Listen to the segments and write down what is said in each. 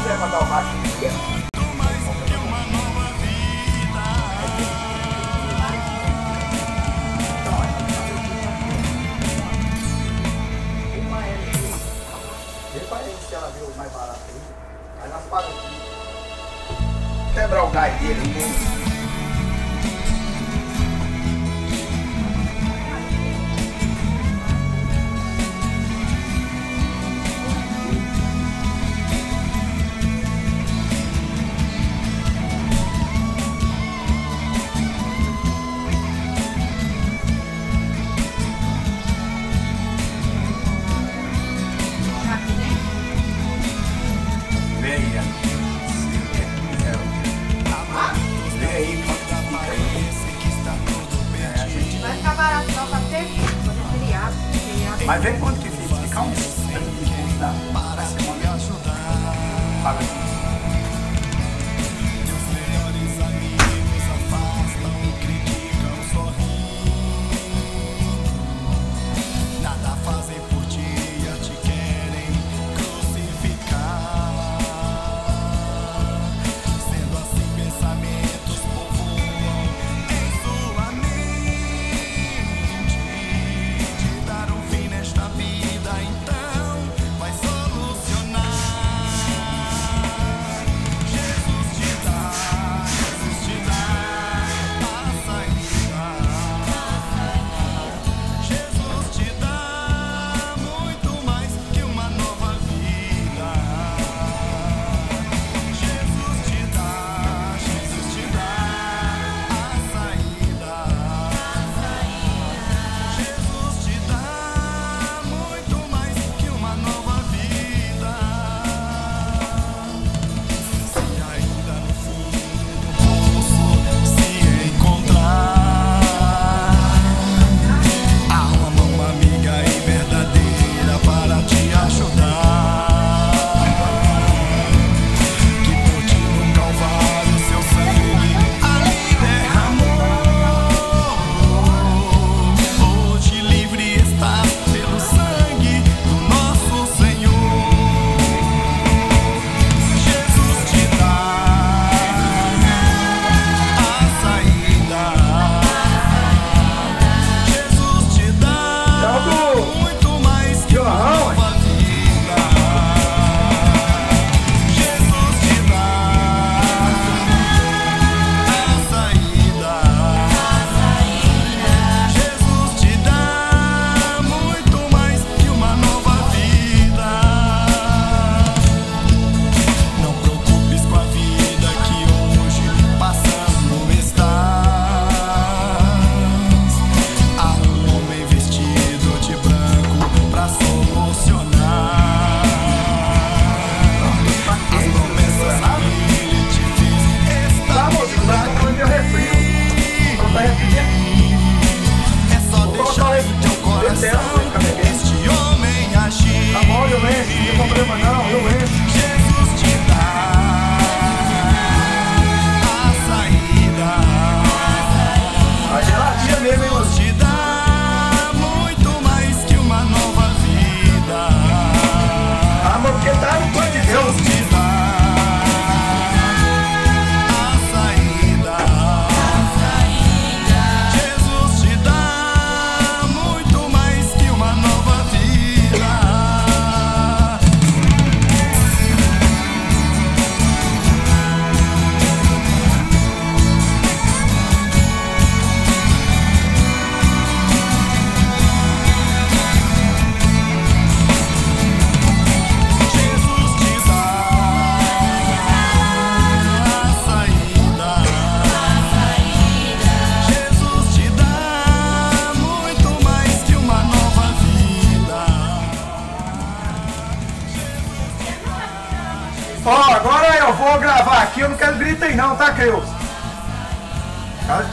quiser mandar o macho aqui, se ela viu o mais barato aí, aí nós pagamos aqui. Quebrar o gás dele, hein? Mas vê quanto que fica, fica um mês, dá. Vai ser uma me ajudar. Paga aqui. Meus melhores amigos afastam e criticam, sorrindo. Nada fazem por dia, te querem crucificar. Sendo assim, pensamentos povoam em sua mente. Te dar um fim nesta vida, então vai solucionar. Jesus te dá a saída. Jesus te dá muito mais que uma nova vida. Jesus te dá a saída. Jesus te dá muito mais que uma nova vida. Se ainda no fundo do poço se encontrar, há uma mão amiga e verdadeira para te ajudar. Que por ti no Calvário seu sangue ali derramou. Hoje livre estás pelo sangue do nosso Senhor. Jesus te dá a saída. Jesus te dá muito mais que uma nova vida. Jesus te dá a saída. Jesus te dá muito mais que uma nova vida. Não preocupes com a vida que hoje passando estás. Há um homem vestido de branco pra solucionar as promessas que ele te fez. Está por aqui. É só deixar em teu coração este homem agir. Tá bom, eu encho, não tem problema não, eu encho. Jesus te dá a saída. A geladinha mesmo, hein, Jesus te dá muito mais que uma nova vida. Ah, mas porque tá no plano de Deus. Jesus te dá a saída. Jesus te dá muito mais que uma nova vida. Jesus te dá a saída. Jesus te dá muito mais que uma nova vida. Ó, agora eu vou gravar aqui, eu não quero grita aí não, tá, Creus?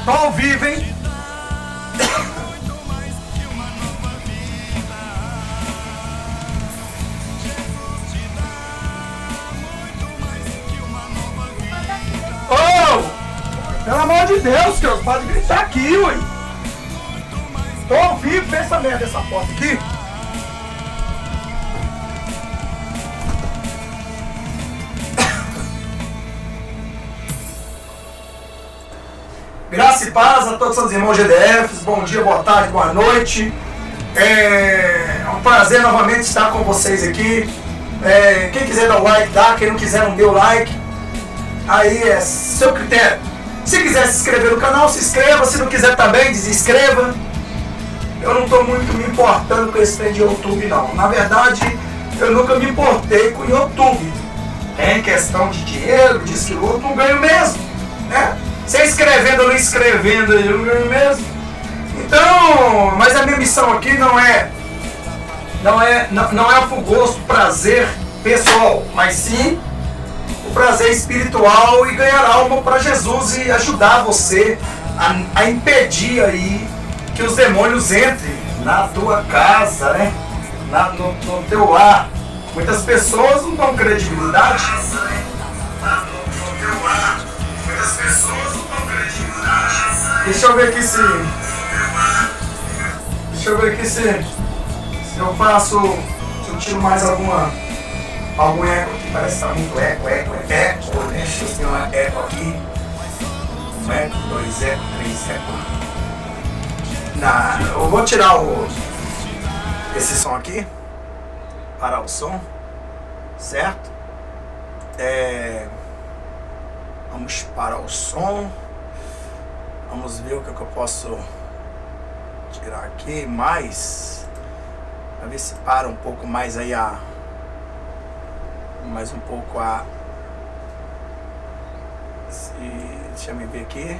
Tô ao vivo, hein? Ô! Pelo amor de Deus, Creus, pode gritar aqui, ué! Tô ao vivo, vê essa merda dessa porta aqui. Graça e paz a todos os irmãos GDFs. Bom dia, boa tarde, boa noite. É um prazer novamente estar com vocês aqui. Quem quiser dar o like, dá. Quem não quiser, não dê o like. Aí é seu critério. Se quiser se inscrever no canal, se inscreva. Se não quiser também, desinscreva. Eu não estou muito me importando com esse trem de YouTube, não. Na verdade, eu nunca me importei com o YouTube. Em questão de dinheiro, diz que outro, não ganho mesmo, né? Se inscrevendo ou não inscrevendo, eu não ganho mesmo. Então, mas a minha missão aqui não é por gosto, prazer pessoal, mas sim o prazer espiritual e ganhar alma para Jesus e ajudar você a impedir aí que os demônios entrem na tua casa, né? No teu lar. Muitas pessoas não dão credibilidade. Muitas pessoas não dão credibilidade. Deixa eu ver aqui se eu faço. Se eu tiro mais algum eco aqui. Parece que tá muito eco. Deixa eu ter uma eco aqui. Um eco, 2 eco, 3 eco. Não, eu vou tirar esse som aqui. Parar o som, certo? Vamos parar o som. Vamos ver o que eu posso tirar aqui mais. Pra ver se para um pouco mais aí mais um pouco deixa eu ver aqui.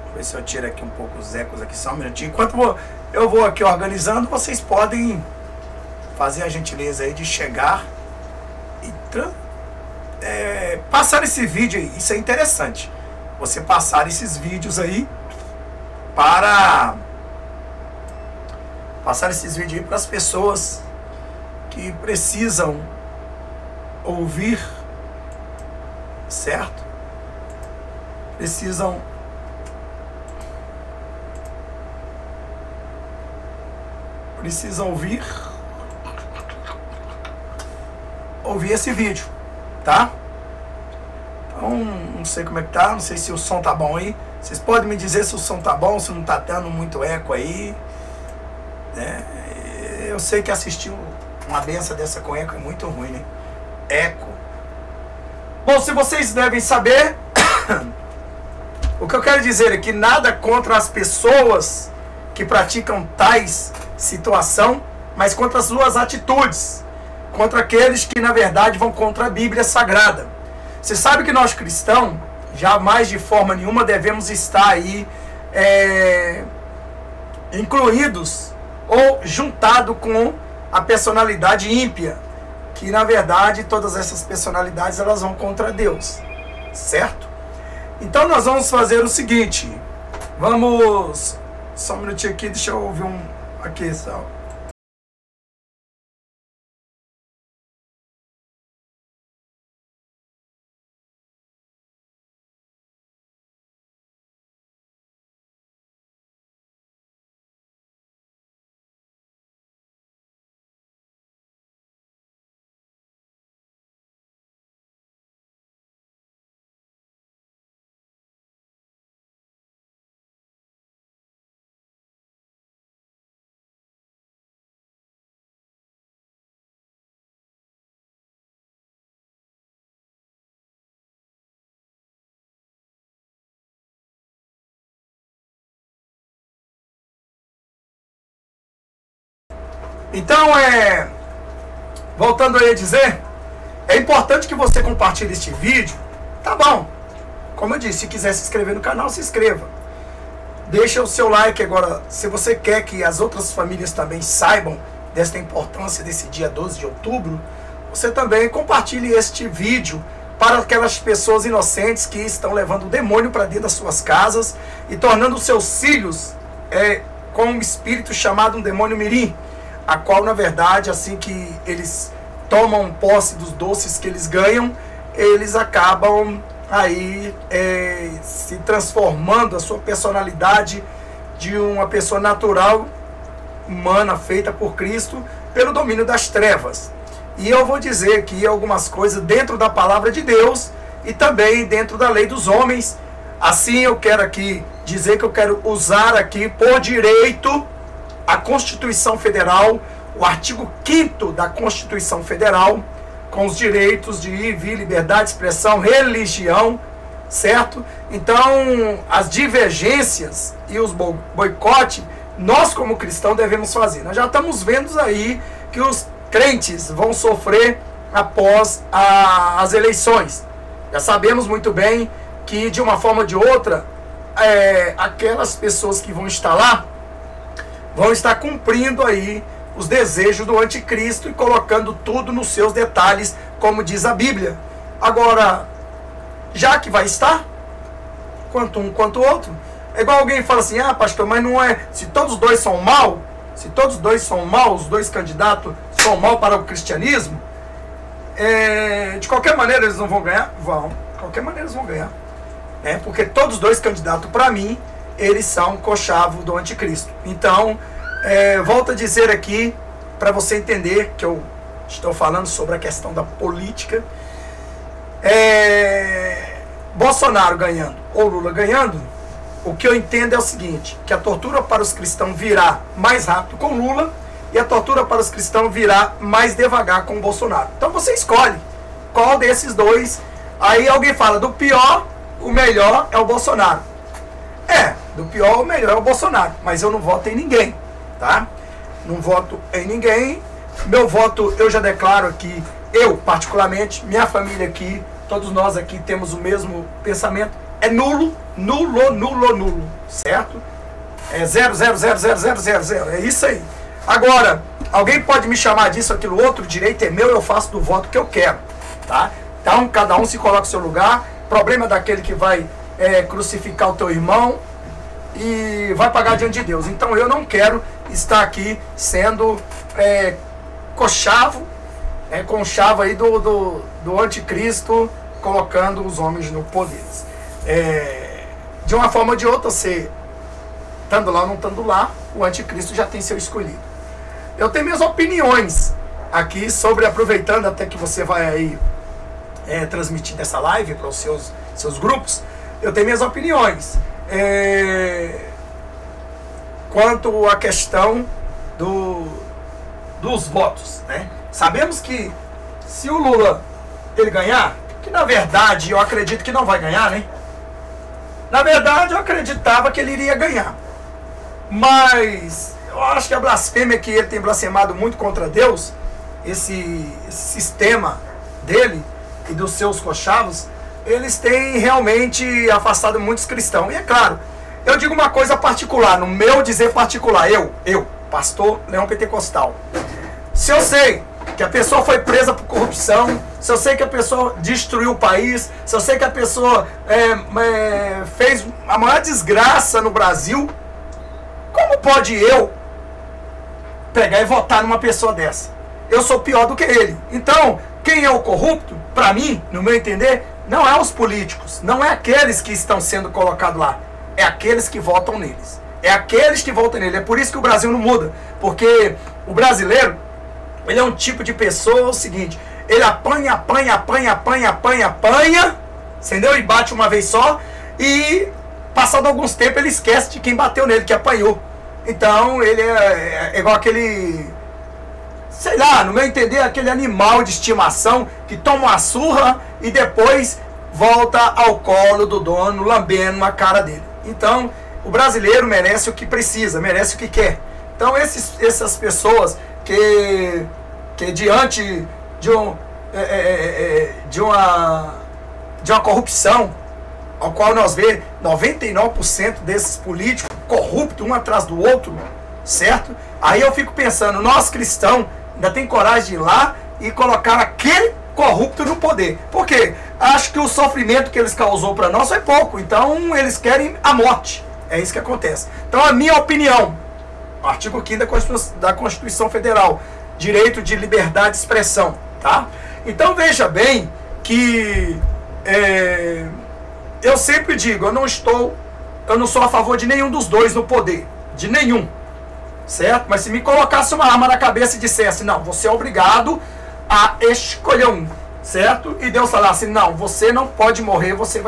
Vamos ver se eu tiro aqui um pouco os ecos aqui, só um minutinho. Enquanto eu vou aqui organizando, vocês podem fazer a gentileza aí de chegar e passar esse vídeo aí. Isso é interessante. Você passar esses vídeos aí para as pessoas que precisam ouvir, certo? Precisam ouvir esse vídeo, tá? Então, não sei como é que tá, não sei se o som tá bom aí. Vocês podem me dizer se o som tá bom, se não tá dando muito eco aí, né? Eu sei que assistir uma benção dessa com eco é muito ruim, né? Eco. Bom, se vocês devem saber, o que eu quero dizer é que nada contra as pessoas que praticam tais situação, mas contra as suas atitudes, contra aqueles que na verdade vão contra a Bíblia Sagrada. Você sabe que nós cristãos jamais de forma nenhuma devemos estar aí incluídos ou juntado com a personalidade ímpia, que na verdade todas essas personalidades elas vão contra Deus, certo? Então nós vamos fazer o seguinte, vamos só um minutinho aqui, deixa eu ouvir aqui, só. Então, voltando aí a dizer, é importante que você compartilhe este vídeo, tá bom? Como eu disse, se quiser se inscrever no canal, se inscreva. Deixa o seu like agora, se você quer que as outras famílias também saibam desta importância desse dia 12 de outubro, você também compartilhe este vídeo para aquelas pessoas inocentes que estão levando o demônio para dentro das suas casas e tornando os seus filhos com um espírito chamado um demônio mirim, a qual na verdade assim que eles tomam posse dos doces que eles ganham, eles acabam aí se transformando a sua personalidade de uma pessoa natural, humana, feita por Cristo, pelo domínio das trevas. E eu vou dizer aqui algumas coisas dentro da palavra de Deus e também dentro da lei dos homens. Assim eu quero aqui dizer que eu quero usar aqui por direito a Constituição Federal, o artigo 5º da Constituição Federal, com os direitos de ir, vir, liberdade, expressão, religião, certo? Então, as divergências e os boicotes, nós como cristãos devemos fazer. Nós já estamos vendo aí que os crentes vão sofrer após as eleições. Já sabemos muito bem que, de uma forma ou de outra, aquelas pessoas que vão estar lá, vão estar cumprindo aí os desejos do anticristo e colocando tudo nos seus detalhes, como diz a Bíblia. Agora, já que vai estar, quanto um quanto o outro, é igual alguém fala assim, ah, pastor, mas não é, se todos os dois são mal, se todos os dois são mal, os dois candidatos são mal para o cristianismo, de qualquer maneira eles não vão ganhar? Vão, de qualquer maneira eles vão ganhar. Porque todos os dois candidatos, para mim, eles são cochavo do anticristo. Então, volto a dizer aqui, para você entender que eu estou falando sobre a questão da política, Bolsonaro ganhando ou Lula ganhando, o que eu entendo é o seguinte, que a tortura para os cristãos virá mais rápido com Lula e a tortura para os cristãos virá mais devagar com Bolsonaro. Então você escolhe qual desses dois. Aí alguém fala, do pior, o melhor é o Bolsonaro. Do pior, o melhor é o Bolsonaro, mas eu não voto em ninguém, tá? Não voto em ninguém. Meu voto, eu já declaro aqui, eu particularmente, minha família aqui, todos nós aqui temos o mesmo pensamento, é nulo, nulo, nulo, nulo, certo? É 0, 0, 0, 0, 0, 0, 0, é isso aí. Agora, alguém pode me chamar disso, aquilo outro, o direito é meu, eu faço do voto que eu quero, tá? Então, cada um se coloca no seu lugar, problema daquele que vai crucificar o teu irmão e vai pagar diante de Deus. Então, eu não quero estar aqui sendo conchavo aí do anticristo, colocando os homens no poder. De uma forma ou de outra, você estando lá ou não estando lá, o anticristo já tem seu escolhido. Eu tenho minhas opiniões aqui sobre, aproveitando até que você vai aí transmitir essa live para os seus grupos, eu tenho minhas opiniões quanto à questão dos votos, né? Sabemos que se o Lula ele ganhar, que na verdade eu acredito que não vai ganhar, né? Na verdade eu acreditava que ele iria ganhar, mas eu acho que a blasfêmia que ele tem blasfemado muito contra Deus, esse sistema dele e dos seus cochavos, eles têm realmente afastado muitos cristãos. E é claro, eu digo uma coisa particular, no meu dizer particular, eu, pastor Leão Pentecostal, se eu sei que a pessoa foi presa por corrupção, se eu sei que a pessoa destruiu o país, se eu sei que a pessoa fez a maior desgraça no Brasil, como pode eu pegar e votar numa pessoa dessa? Eu sou pior do que ele. Então, quem é o corrupto, para mim, no meu entender, não é os políticos, não é aqueles que estão sendo colocados lá, é aqueles que votam neles. É aqueles que votam nele. É por isso que o Brasil não muda, porque o brasileiro, ele é um tipo de pessoa, é o seguinte, ele apanha, entendeu? E bate uma vez só, e passado alguns tempos ele esquece de quem bateu nele, que apanhou. Então ele é igual aquele, sei lá, no meu entender, aquele animal de estimação que toma uma surra e depois volta ao colo do dono, lambendo a cara dele. Então, o brasileiro merece o que precisa, merece o que quer. Então, essas pessoas que diante de uma corrupção, ao qual nós vemos 99% desses políticos corruptos, um atrás do outro, certo? Aí eu fico pensando, nós cristãos ainda tem coragem de ir lá e colocar aquele corrupto no poder. Por quê? Acho que o sofrimento que eles causou para nós foi pouco, então eles querem a morte. É isso que acontece. Então, a minha opinião, artigo 5º da Constituição Federal, direito de liberdade de expressão, tá? Então, veja bem que eu sempre digo, eu não sou a favor de nenhum dos dois no poder, de nenhum, certo? Mas se me colocasse uma arma na cabeça e dissesse, não, você é obrigado a escolher um, certo? E Deus falar assim, não, você não pode morrer, você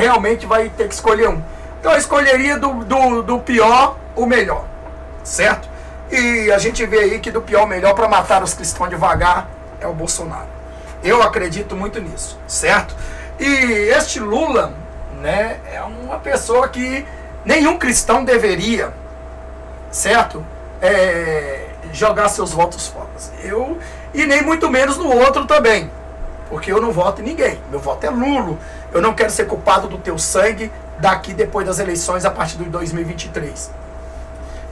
realmente vai ter que escolher um. Então eu escolheria do pior o melhor, certo? E a gente vê aí que do pior o melhor para matar os cristãos devagar é o Bolsonaro. Eu acredito muito nisso, certo? E este Lula, né, é uma pessoa que nenhum cristão deveria, certo? Jogar seus votos fora. E nem muito menos no outro também, porque eu não voto em ninguém. Meu voto é nulo. Eu não quero ser culpado do teu sangue daqui depois das eleições a partir de 2023.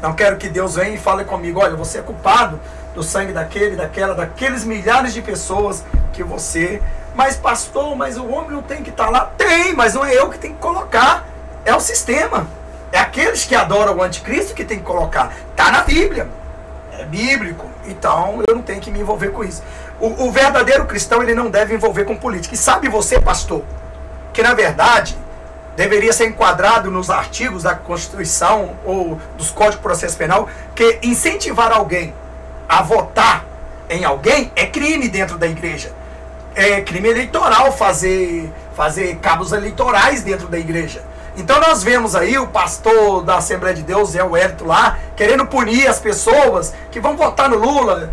Não quero que Deus venha e fale comigo, olha, você é culpado do sangue daqueles milhares de pessoas que você... Mas pastor, mas o homem não tem que estar lá? Tem, mas não é eu que tenho que colocar. É o sistema. É aqueles que adoram o anticristo que tem que colocar. Está na Bíblia. É bíblico. Então eu não tenho que me envolver com isso. O verdadeiro cristão, ele não deve envolver com política. E sabe você, pastor, que na verdade deveria ser enquadrado nos artigos da Constituição ou dos Códigos de Processo Penal, que incentivar alguém a votar em alguém é crime dentro da igreja. É crime eleitoral fazer cabos eleitorais dentro da igreja. Então nós vemos aí o pastor da Assembleia de Deus, Zé Wellington lá, querendo punir as pessoas que vão votar no Lula.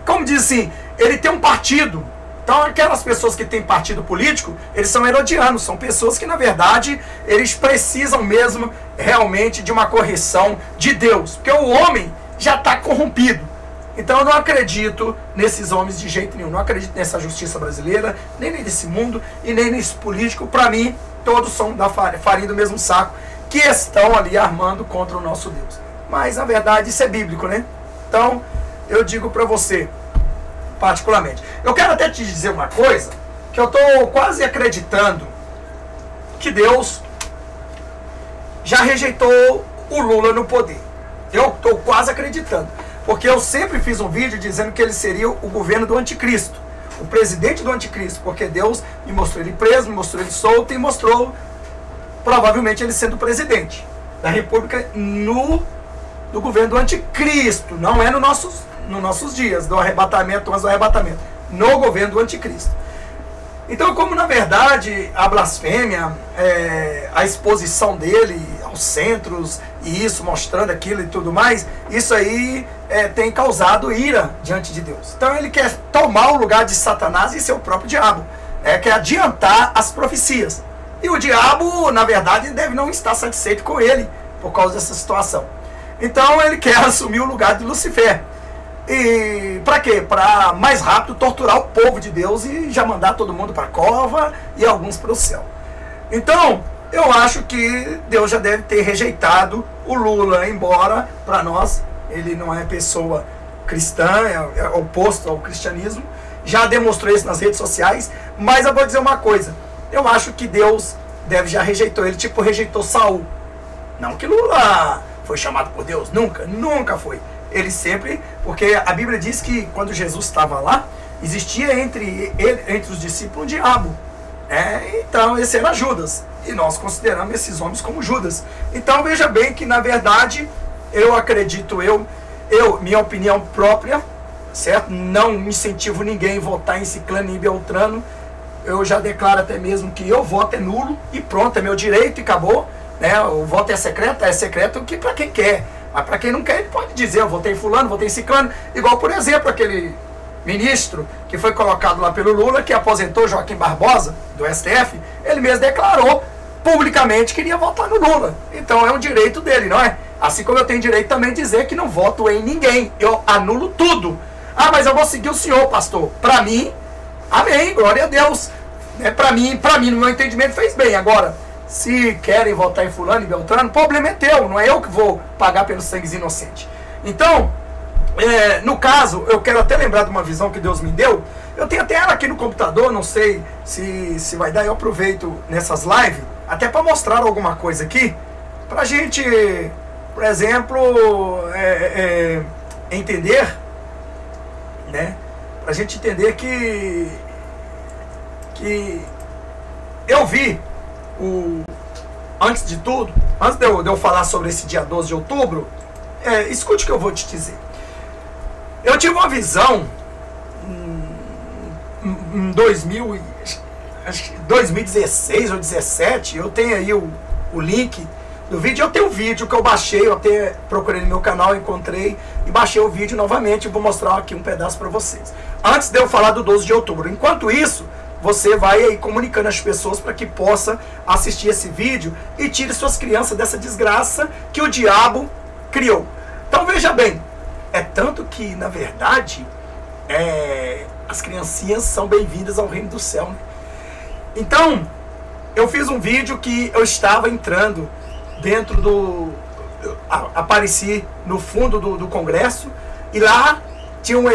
Como diz assim, ele tem um partido. Então aquelas pessoas que têm partido político, eles são herodianos, são pessoas que na verdade, eles precisam mesmo realmente de uma correção de Deus. Porque o homem já está corrompido. Então eu não acredito nesses homens de jeito nenhum. Não acredito nessa justiça brasileira, nem nesse mundo e nem nesse político. Para mim, todos são da farinha do mesmo saco, que estão ali armando contra o nosso Deus. Mas na verdade isso é bíblico, né? Então eu digo para você, particularmente. Eu quero até te dizer uma coisa, que eu estou quase acreditando que Deus já rejeitou o Lula no poder. Eu estou quase acreditando. Porque eu sempre fiz um vídeo dizendo que ele seria o governo do anticristo, o presidente do anticristo, porque Deus me mostrou ele preso, me mostrou ele solto e mostrou provavelmente ele sendo presidente da república no governo do anticristo, não é nos nossos dias do arrebatamento, mas do arrebatamento, no governo do anticristo. Então, como na verdade a blasfêmia, a exposição dele aos centros, e isso mostrando aquilo e tudo mais, isso aí tem causado ira diante de Deus. Então ele quer tomar o lugar de Satanás e ser o próprio diabo, quer adiantar as profecias. E o diabo, na verdade, deve não estar satisfeito com ele por causa dessa situação. Então ele quer assumir o lugar de Lucifer. E para quê? Para mais rápido torturar o povo de Deus e já mandar todo mundo para a cova e alguns para o céu. Então, eu acho que Deus já deve ter rejeitado o Lula, embora para nós ele não é pessoa cristã, é oposto ao cristianismo. Já demonstrou isso nas redes sociais, mas eu vou dizer uma coisa. Eu acho que Deus já rejeitou ele, tipo rejeitou Saul. Não que Lula foi chamado por Deus, nunca foi. Ele sempre, porque a Bíblia diz que quando Jesus estava lá, existia entre os discípulos um diabo. Então esse era Judas, e nós consideramos esses homens como Judas. Então veja bem que na verdade, eu acredito, minha opinião própria, certo? Não incentivo ninguém a votar em Ciclano e Beltrano. Eu já declaro até mesmo que eu voto é nulo, e pronto, é meu direito e acabou. O voto é secreto que para quem quer. Mas para quem não quer, ele pode dizer, eu votei em fulano, votei em ciclano. Igual, por exemplo, aquele ministro que foi colocado lá pelo Lula, que aposentou Joaquim Barbosa, do STF, ele mesmo declarou publicamente que iria votar no Lula. Então é um direito dele, não é? Assim como eu tenho direito também de dizer que não voto em ninguém. Eu anulo tudo. Ah, mas eu vou seguir o senhor, pastor. Para mim, amém, glória a Deus. Para mim, no meu entendimento, fez bem. Agora, se querem votar em fulano e Beltrano, o problema é teu, não é eu que vou pagar pelos sangues inocentes. Então, no caso, eu quero até lembrar de uma visão que Deus me deu. Eu tenho até ela aqui no computador, não sei se vai dar, eu aproveito nessas lives, até para mostrar alguma coisa aqui, para a gente, por exemplo, entender, né? Para a gente entender que eu vi antes de tudo, antes de eu falar sobre esse dia 12 de outubro, escute o que eu vou te dizer. Eu tive uma visão em 2016 ou 2017, eu tenho aí o link do vídeo. Eu tenho um vídeo que eu baixei, eu até procurei no meu canal, encontrei e baixei o vídeo novamente. Eu vou mostrar aqui um pedaço para vocês. Antes de eu falar do 12 de outubro. Enquanto isso, você vai aí comunicando as pessoas para que possa assistir esse vídeo e tire suas crianças dessa desgraça que o diabo criou. Então veja bem, é tanto que na verdade as criancinhas são bem-vindas ao reino do céu, né? Então eu fiz um vídeo que eu estava entrando dentro apareci no fundo do Congresso e lá tinha o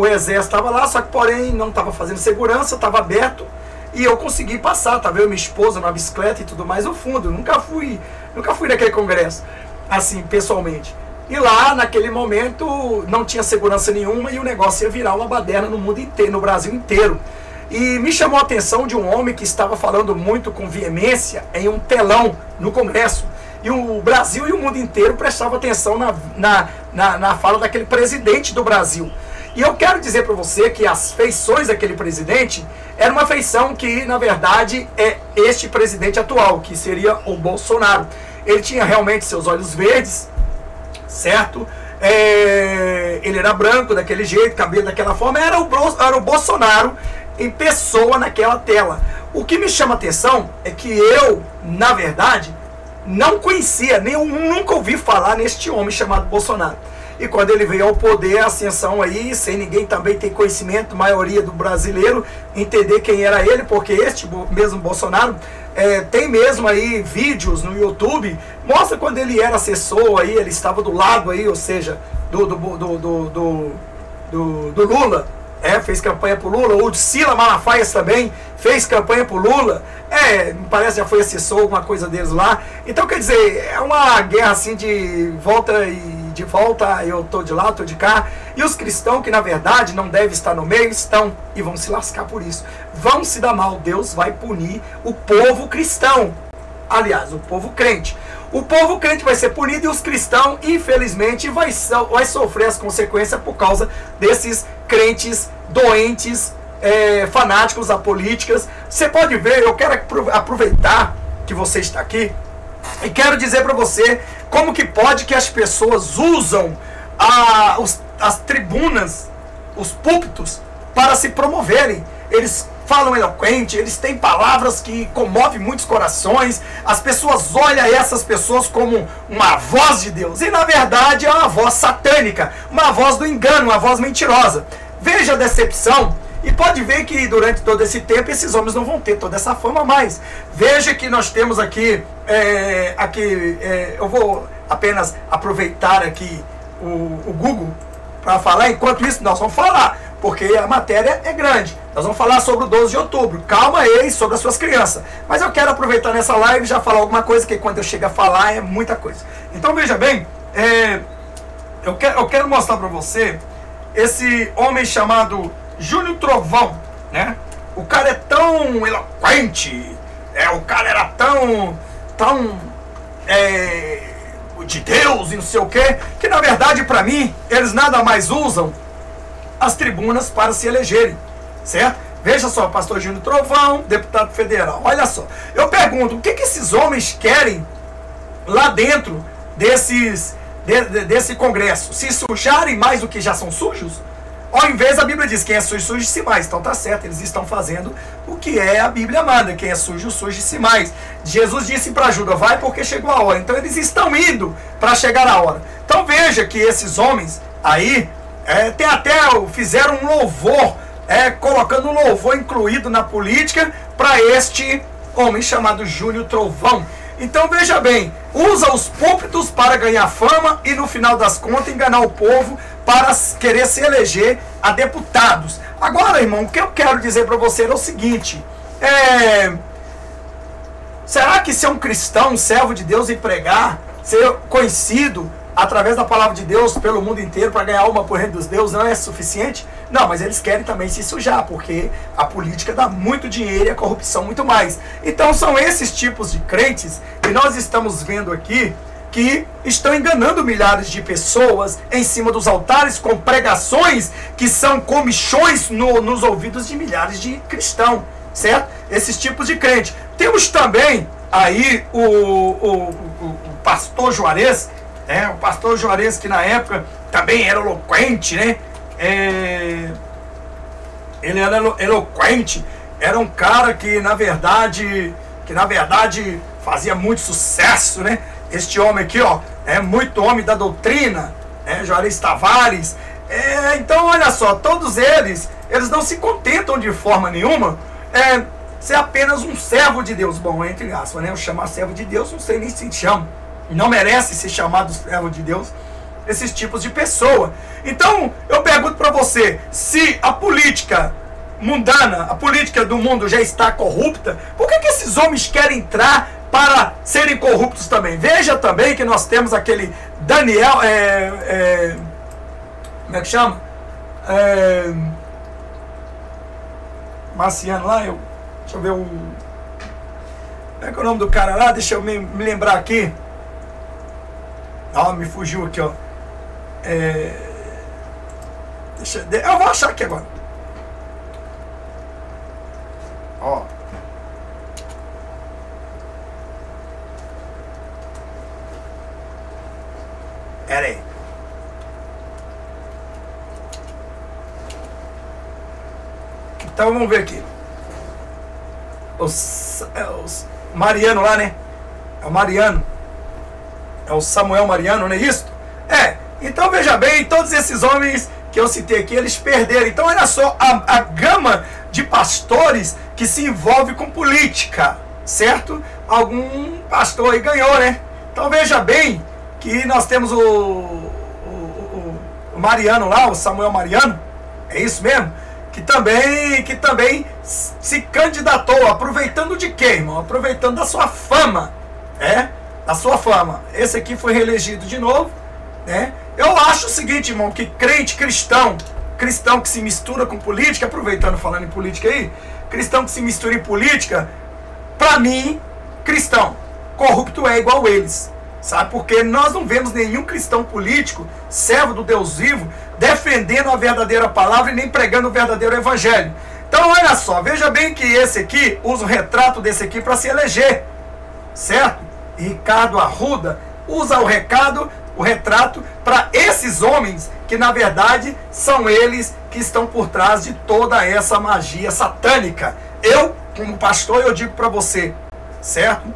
exército estava lá, só que porém não estava fazendo segurança, estava aberto e eu consegui passar, tá vendo? Minha esposa na bicicleta e tudo mais no fundo. Nunca fui naquele congresso assim pessoalmente. E lá naquele momento não tinha segurança nenhuma e o negócio ia virar uma baderna no mundo inteiro, no Brasil inteiro. E me chamou a atenção de um homem que estava falando muito com veemência em um telão no Congresso. E o Brasil e o mundo inteiro prestavam atenção na fala daquele presidente do Brasil. E eu quero dizer para você que as feições daquele presidente era uma feição que, na verdade, é este presidente atual, que seria o Bolsonaro. Ele tinha realmente seus olhos verdes, certo? Ele era branco daquele jeito, cabelo daquela forma. Era o Bolsonaro em pessoa naquela tela. O que me chama a atenção é que eu, na verdade, não conhecia, nunca ouvi falar neste homem chamado Bolsonaro. E quando ele veio ao poder, a ascensão aí, sem ninguém também ter conhecimento, maioria do brasileiro, entender quem era ele, porque este mesmo Bolsonaro tem mesmo aí vídeos no YouTube, mostra quando ele era assessor aí, ele estava do lado aí, ou seja, do Lula. Fez campanha pro Lula. O Sila Malafaia também fez campanha pro Lula. Me parece já foi assessor, alguma coisa deles lá. Então, quer dizer, é uma guerra assim de volta e de volta. Eu tô de lá, tô de cá. E os cristãos, que na verdade não devem estar no meio, estão e vão se lascar por isso. Vão se dar mal. Deus vai punir o povo cristão. Aliás, o povo crente. O povo crente vai ser punido e os cristãos, infelizmente, vai sofrer as consequências por causa desses crentes doentes, fanáticos apolíticas. Você pode ver, eu quero aproveitar que você está aqui e quero dizer para você como que pode que as pessoas usam as tribunas, os púlpitos, para se promoverem. Eles falam eloquente, eles têm palavras que comovem muitos corações. As pessoas olham essas pessoas como uma voz de Deus. E na verdade é uma voz satânica, uma voz do engano, uma voz mentirosa. Veja a decepção. E pode ver que durante todo esse tempo esses homens não vão ter toda essa fama mais. Veja que nós temos aqui, eu vou apenas aproveitar aqui o Google para falar. Enquanto isso nós vamos falar, porque a matéria é grande. Nós vamos falar sobre o 12 de outubro. Calma aí, sobre as suas crianças. Mas eu quero aproveitar nessa live e já falar alguma coisa, que quando eu chego a falar é muita coisa. Então veja bem, eu quero mostrar para você esse homem chamado Júnior Trovão, né? O cara é tão eloquente, o cara era tão de Deus e não sei o que na verdade para mim, eles nada mais usam as tribunas para se elegerem, certo? Veja só, pastor Júnior Trovão, deputado federal. Olha só, eu pergunto, o que esses homens querem lá dentro desse congresso? Se sujarem mais do que já são sujos? Ao invés, a Bíblia diz, quem é sujo, suje-se mais. Então tá certo, eles estão fazendo o que a Bíblia manda. Quem é sujo, suje-se mais. Jesus disse para Judas, vai porque chegou a hora. Então eles estão indo para chegar a hora. Então veja que esses homens aí, fizeram um louvor, colocando um louvor incluído na política para este homem chamado Júnior Trovão. Então veja bem, usa os púlpitos para ganhar fama e no final das contas enganar o povo para querer se eleger a deputados. Agora, irmão, o que eu quero dizer para você é o seguinte, será que ser um cristão, um servo de Deus e pregar, ser conhecido através da palavra de Deus pelo mundo inteiro para ganhar alma por reino dos deuses não é suficiente? Não, mas eles querem também se sujar, porque a política dá muito dinheiro e a corrupção muito mais. Então são esses tipos de crentes que nós estamos vendo aqui que estão enganando milhares de pessoas em cima dos altares com pregações que são comichões nos ouvidos de milhares de cristãos, certo? Esses tipos de crente. Temos também aí o pastor Juarez, né? O pastor Juarez, que na época também era eloquente, né? Ele era eloquente, era um cara que na verdade fazia muito sucesso, né? Este homem aqui, ó, é muito homem da doutrina, né? Juarez Tavares. Então, olha só, todos eles não se contentam de forma nenhuma ser apenas um servo de Deus. Bom, entre aspas, né? Eu chamar servo de Deus, não sei nem se chama. Não merece ser chamado servo de Deus esses tipos de pessoa. Então, eu pergunto para você, se a política mundana, a política do mundo já está corrupta, por que esses homens querem entrar para serem corruptos também? Veja também que nós temos aquele Daniel, como é que chama? Marciano lá, deixa eu ver como é que é o nome do cara lá, deixa eu me lembrar aqui. Me fugiu aqui, ó. Eu vou achar aqui agora. Ó. Pera aí. Então vamos ver aqui. Os Mariano lá, né? É o Mariano. É o Samuel Mariano, não é isso? Então veja bem, todos esses homens que eu citei aqui, eles perderam. Então olha só a gama de pastores que se envolve com política, certo? Algum pastor aí ganhou, né? Então veja bem que nós temos o Mariano lá, o Samuel Mariano, é isso mesmo? Que também se candidatou, aproveitando de quê, irmão? Aproveitando da sua fama, da sua fama. Esse aqui foi reelegido de novo, né? Eu acho o seguinte, irmão, que crente cristão que se mistura com política, aproveitando falando em política aí, cristão que se mistura em política, pra mim, cristão corrupto é igual eles, sabe? Porque nós não vemos nenhum cristão político, servo do Deus vivo, defendendo a verdadeira palavra e nem pregando o verdadeiro evangelho. Então olha só, veja bem que esse aqui usa o retrato desse aqui para se eleger, certo? Ricardo Arruda usa o retrato para esses homens que na verdade são eles que estão por trás de toda essa magia satânica. Eu, como pastor, eu digo para você, certo?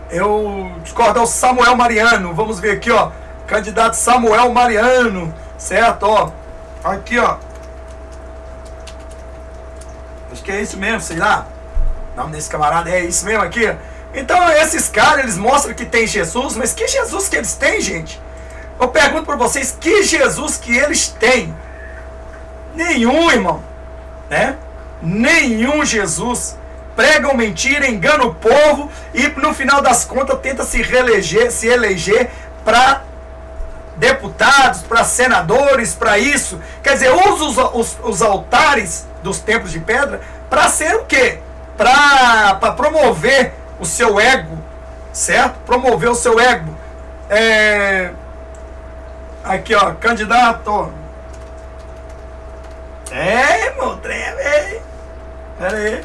Eu discordo ao Samuel Mariano. Vamos ver aqui, ó, candidato Samuel Mariano, certo? Ó, aqui, ó, acho que é isso mesmo, sei lá, o nome desse camarada é isso mesmo aqui, ó. Então esses caras, eles mostram que tem Jesus, mas que Jesus que eles têm, gente? Eu pergunto para vocês, que Jesus que eles têm? Nenhum, irmão, né? Nenhum Jesus. Pregam mentira, enganam o povo e no final das contas tenta se eleger para deputados, para senadores, para isso. Quer dizer, usa os altares dos templos de pedra para ser o quê? Para promover o seu ego, certo? Promover o seu ego. Aqui, ó, candidato. Irmão, treme. Pera aí.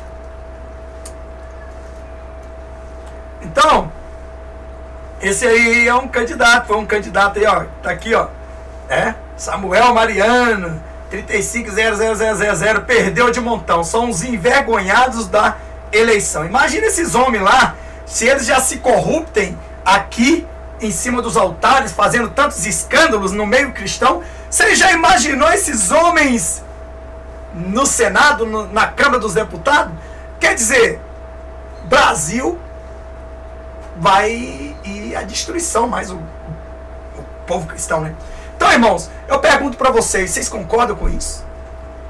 Então, esse aí é um candidato, foi um candidato aí, ó, tá aqui, ó, Samuel Mariano, 35.000.000, perdeu de montão, são os envergonhados da eleição. Imagina esses homens lá, se eles já se corruptem aqui, em cima dos altares, fazendo tantos escândalos no meio cristão, você já imaginou esses homens no Senado, na Câmara dos Deputados? Quer dizer, Brasil vai ir à destruição, mais o povo cristão, né? Então, irmãos, eu pergunto para vocês concordam com isso?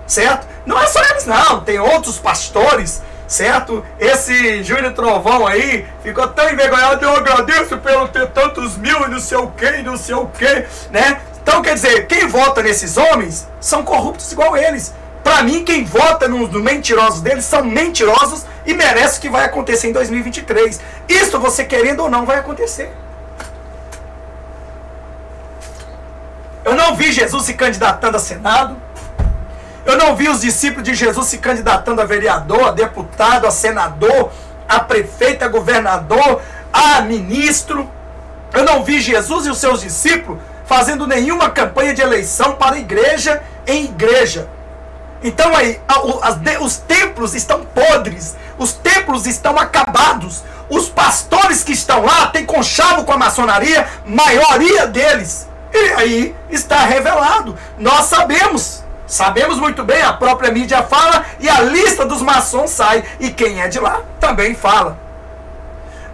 Certo? Não é só eles não, tem outros pastores, certo? Esse Júnior Trovão aí ficou tão envergonhado, eu agradeço pelo ter tantos mil e não sei o que, né? Então, quer dizer, quem vota nesses homens são corruptos igual eles. Para mim, quem vota nos mentirosos deles são mentirosos e merece o que vai acontecer em 2023. Isso, você querendo ou não, vai acontecer. Eu não vi Jesus se candidatando a Senado. Eu não vi os discípulos de Jesus se candidatando a vereador, a deputado, a senador, a prefeito, a governador, a ministro. Eu não vi Jesus e os seus discípulos fazendo nenhuma campanha de eleição para a igreja em igreja. Então aí, os templos estão podres, os templos estão acabados. Os pastores que estão lá têm conchavo com a maçonaria, maioria deles. E aí está revelado. Nós sabemos muito bem, a própria mídia fala e a lista dos maçons sai. E quem é de lá também fala.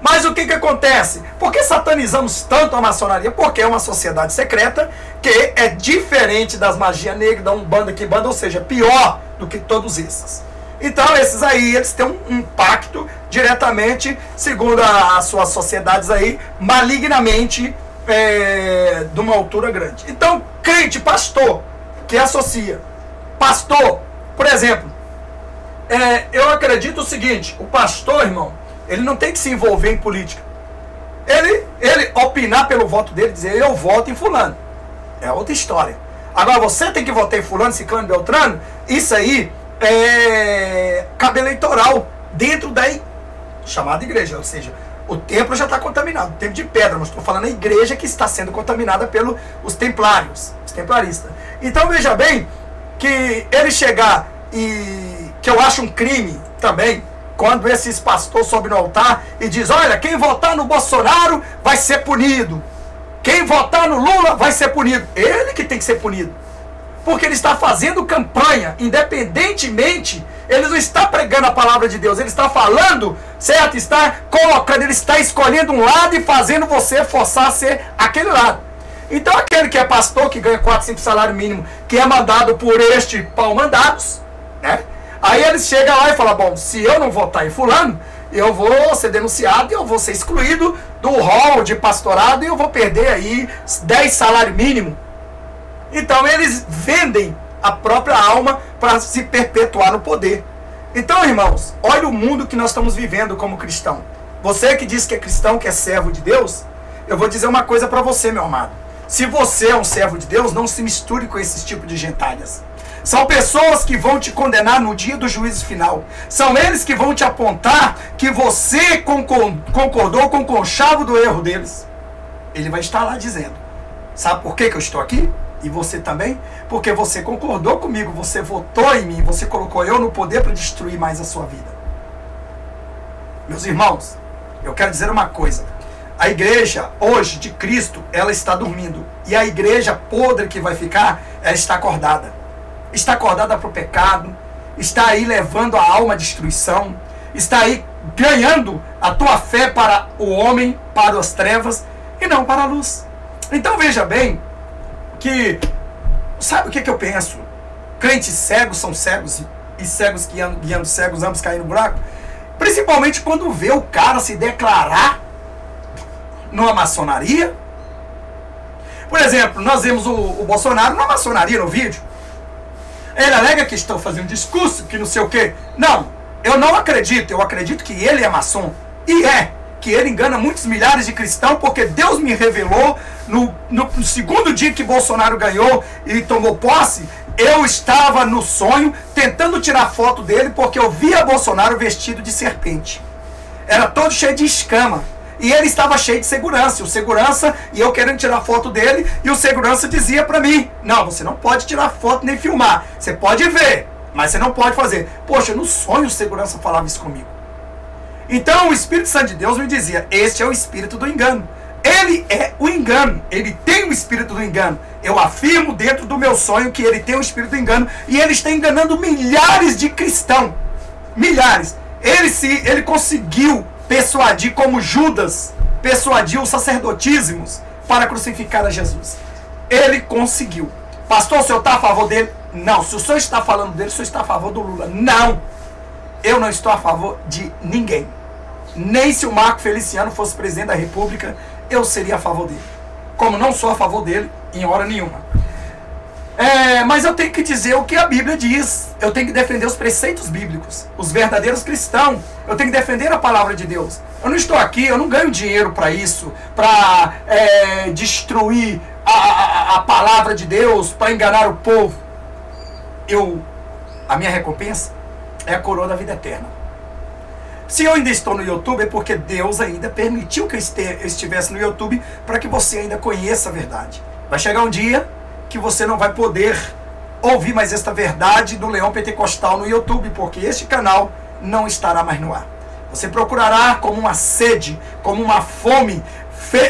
Mas o que acontece? Por que satanizamos tanto a maçonaria? Porque é uma sociedade secreta que é diferente das magias negras, da Umbanda, Quimbanda, ou seja, pior do que todos esses. Então esses aí, eles têm um pacto diretamente, segundo as suas sociedades aí, malignamente, de uma altura grande. Então, crente, pastor, que associa. Pastor, por exemplo, eu acredito o seguinte, o pastor, irmão, ele não tem que se envolver em política. Ele opinar pelo voto dele, dizer, eu voto em fulano. É outra história. Agora, você tem que votar em fulano, ciclano, beltrano, isso aí é cabo eleitoral dentro da chamada igreja, ou seja, o templo já está contaminado, o templo de pedra, mas estou falando a igreja que está sendo contaminada pelos templários, os templaristas. Então veja bem que ele chegar e que eu acho um crime também, quando esses pastores sobem no altar e diz, olha, quem votar no Bolsonaro vai ser punido, quem votar no Lula vai ser punido. Ele que tem que ser punido, porque ele está fazendo campanha, independentemente, ele não está pregando a palavra de Deus, ele está falando, certo? Está colocando, ele está escolhendo um lado e fazendo você forçar a ser aquele lado. Então aquele que é pastor, que ganha 4, 5 salário mínimo, que é mandado por este pau-mandados, né? Aí ele chega lá e fala, bom, se eu não votar em fulano, eu vou ser denunciado e eu vou ser excluído do rol de pastorado e eu vou perder aí 10 salário mínimo. Então eles vendem a própria alma para se perpetuar no poder. Então, irmãos, olha o mundo que nós estamos vivendo como cristão. Você que diz que é cristão, que é servo de Deus, eu vou dizer uma coisa para você, meu amado. Se você é um servo de Deus, não se misture com esses tipos de gentalhas. São pessoas que vão te condenar no dia do juízo final. São eles que vão te apontar que você concordou com o conchavo do erro deles. Ele vai estar lá dizendo, sabe por que eu estou aqui? E você também? Porque você concordou comigo, você votou em mim, você colocou eu no poder para destruir mais a sua vida. Meus irmãos, eu quero dizer uma coisa. A igreja, hoje, de Cristo, ela está dormindo. E a igreja podre que vai ficar, ela está acordada. Está acordada para o pecado, está aí levando a alma à destruição, está aí ganhando a tua fé para o homem, para as trevas, e não para a luz. Então veja bem, que, sabe o que eu penso? Crentes cegos são cegos, e cegos que guiando cegos, ambos caem no buraco. Principalmente quando vê o cara se declarar numa maçonaria. Por exemplo, nós vemos o Bolsonaro na maçonaria no vídeo. Ele alega que estão fazendo discurso, que não sei o quê. Não, eu não acredito. Eu acredito que ele é maçom. E que ele engana muitos milhares de cristãos, porque Deus me revelou no segundo dia que Bolsonaro ganhou e tomou posse, eu estava no sonho tentando tirar foto dele, porque eu via Bolsonaro vestido de serpente. Era todo cheio de escama. E ele estava cheio de segurança. O segurança, e eu querendo tirar foto dele, e o segurança dizia para mim, não, você não pode tirar foto nem filmar. Você pode ver, mas você não pode fazer. Poxa, no sonho o segurança falava isso comigo. Então o Espírito Santo de Deus me dizia, este é o espírito do engano. Ele é o engano, ele tem o espírito do engano. Eu afirmo dentro do meu sonho que ele tem o espírito do engano, e ele está enganando milhares de cristãos. Milhares. Ele conseguiu persuadir, como Judas persuadiu os sacerdotíssimos para crucificar a Jesus. Ele conseguiu. Pastor, o senhor está a favor dele? Não. Se o senhor está falando dele, o senhor está a favor do Lula? Não. Eu não estou a favor de ninguém. Nem se o Marco Feliciano fosse presidente da República, eu seria a favor dele. Como não sou a favor dele, em hora nenhuma. Mas eu tenho que dizer o que a Bíblia diz. Eu tenho que defender os preceitos bíblicos, os verdadeiros cristãos. Eu tenho que defender a palavra de Deus. Eu não estou aqui, eu não ganho dinheiro para isso, para destruir a palavra de Deus para enganar o povo, a minha recompensa é a coroa da vida eterna. Se eu ainda estou no YouTube, é porque Deus ainda permitiu que eu estivesse no YouTube para que você ainda conheça a verdade. Vai chegar um dia que você não vai poder ouvir mais esta verdade do Leão Pentecostal no YouTube, porque este canal não estará mais no ar. Você procurará como uma sede, como uma fome,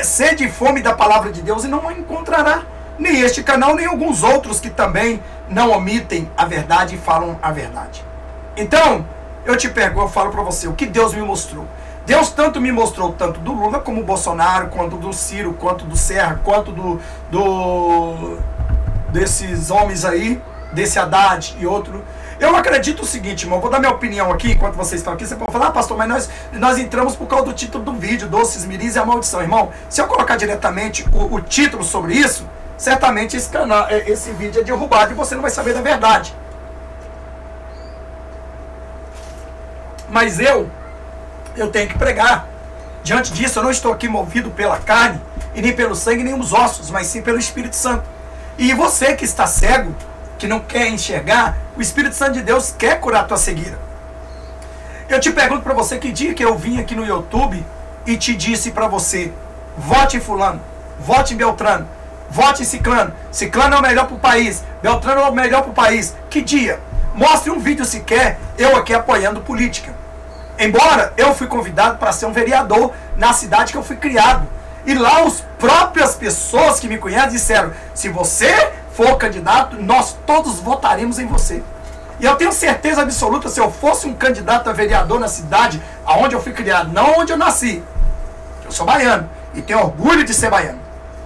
sede e fome da palavra de Deus, e não encontrará nem este canal, nem alguns outros que também não omitem a verdade e falam a verdade. Então, eu te pergunto, eu falo para você, o que Deus me mostrou? Deus tanto me mostrou, tanto do Lula como do Bolsonaro, quanto do Ciro, quanto do Serra, quanto desses homens aí, desse Haddad e outro. Eu acredito o seguinte, irmão, vou dar minha opinião aqui, enquanto vocês estão aqui, você pode falar, pastor, mas nós entramos por causa do título do vídeo, Doces, Miris e a Maldição. Irmão, se eu colocar diretamente o título sobre isso, certamente esse vídeo é derrubado e você não vai saber da verdade. Mas eu tenho que pregar. Diante disso, eu não estou aqui movido pela carne, e nem pelo sangue, nem os ossos, mas sim pelo Espírito Santo. E você que está cego, que não quer enxergar, o Espírito Santo de Deus quer curar a tua cegueira. Eu te pergunto para você, que dia que eu vim aqui no YouTube e te disse para você, vote em fulano, vote em Beltrano, vote em Ciclano, Ciclano é o melhor para o país, Beltrano é o melhor para o país. Que dia? Mostre um vídeo sequer, eu aqui apoiando política. Embora eu fui convidado para ser um vereador na cidade que eu fui criado. E lá as próprias pessoas que me conhecem disseram, se você for candidato, nós todos votaremos em você. E eu tenho certeza absoluta, se eu fosse um candidato a vereador na cidade onde eu fui criado, não onde eu nasci. Eu sou baiano e tenho orgulho de ser baiano,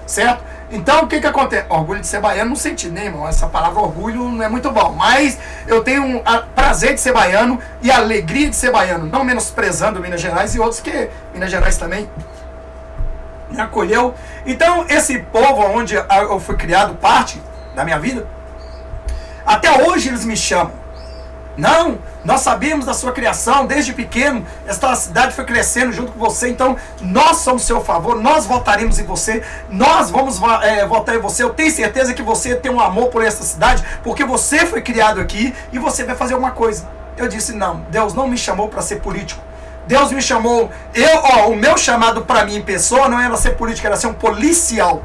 certo? Então o que acontece? Orgulho de ser baiano, não senti nem, irmão, essa palavra orgulho não é muito bom, mas eu tenho prazer de ser baiano e alegria de ser baiano, não menosprezando Minas Gerais e outros, que Minas Gerais também me acolheu. Então esse povo onde eu fui criado, parte da minha vida, até hoje eles me chamam. Não, nós sabemos da sua criação desde pequeno, esta cidade foi crescendo junto com você, então nós somos seu favor, nós votaremos em você, nós vamos votar em você. Eu tenho certeza que você tem um amor por essa cidade, porque você foi criado aqui e você vai fazer alguma coisa. Eu disse, não, Deus não me chamou para ser político. Deus me chamou, o meu chamado para mim em pessoa não era ser político, era ser um policial,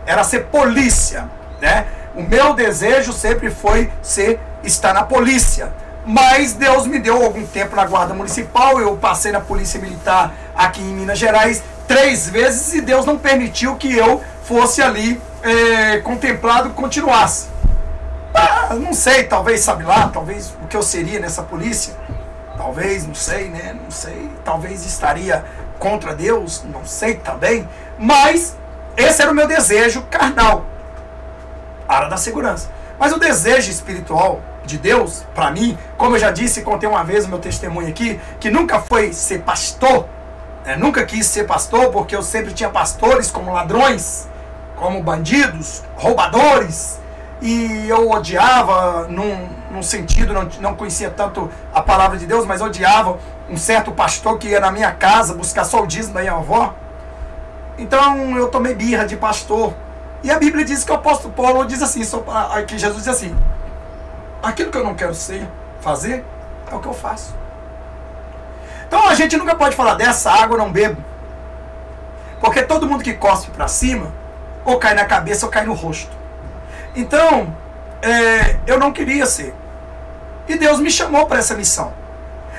era ser polícia, né? O meu desejo sempre foi estar na polícia. Mas Deus me deu algum tempo na guarda municipal, eu passei na polícia militar aqui em Minas Gerais 3 vezes e Deus não permitiu que eu fosse ali contemplado e continuasse. Não sei, talvez, sabe lá, talvez o que eu seria nessa polícia, talvez, não sei, né, não sei, talvez estaria contra Deus, não sei também, mas esse era o meu desejo carnal, área da segurança. Mas o desejo espiritual de Deus, para mim, como eu já disse e contei uma vez o meu testemunho aqui, que nunca foi ser pastor, nunca quis ser pastor, porque eu sempre tinha pastores como ladrões, como bandidos, roubadores, e eu odiava, num sentido, não conhecia tanto a palavra de Deus, mas odiava um certo pastor que ia na minha casa buscar só o dízimo da minha avó. Então eu tomei birra de pastor. E a Bíblia diz que o apóstolo Paulo diz assim, que Jesus diz assim, aquilo que eu não quero fazer, é o que eu faço. Então a gente nunca pode falar, dessa água eu não bebo. Porque todo mundo que cospe para cima, ou cai na cabeça ou cai no rosto. Então, eu não queria ser. E Deus me chamou para essa missão.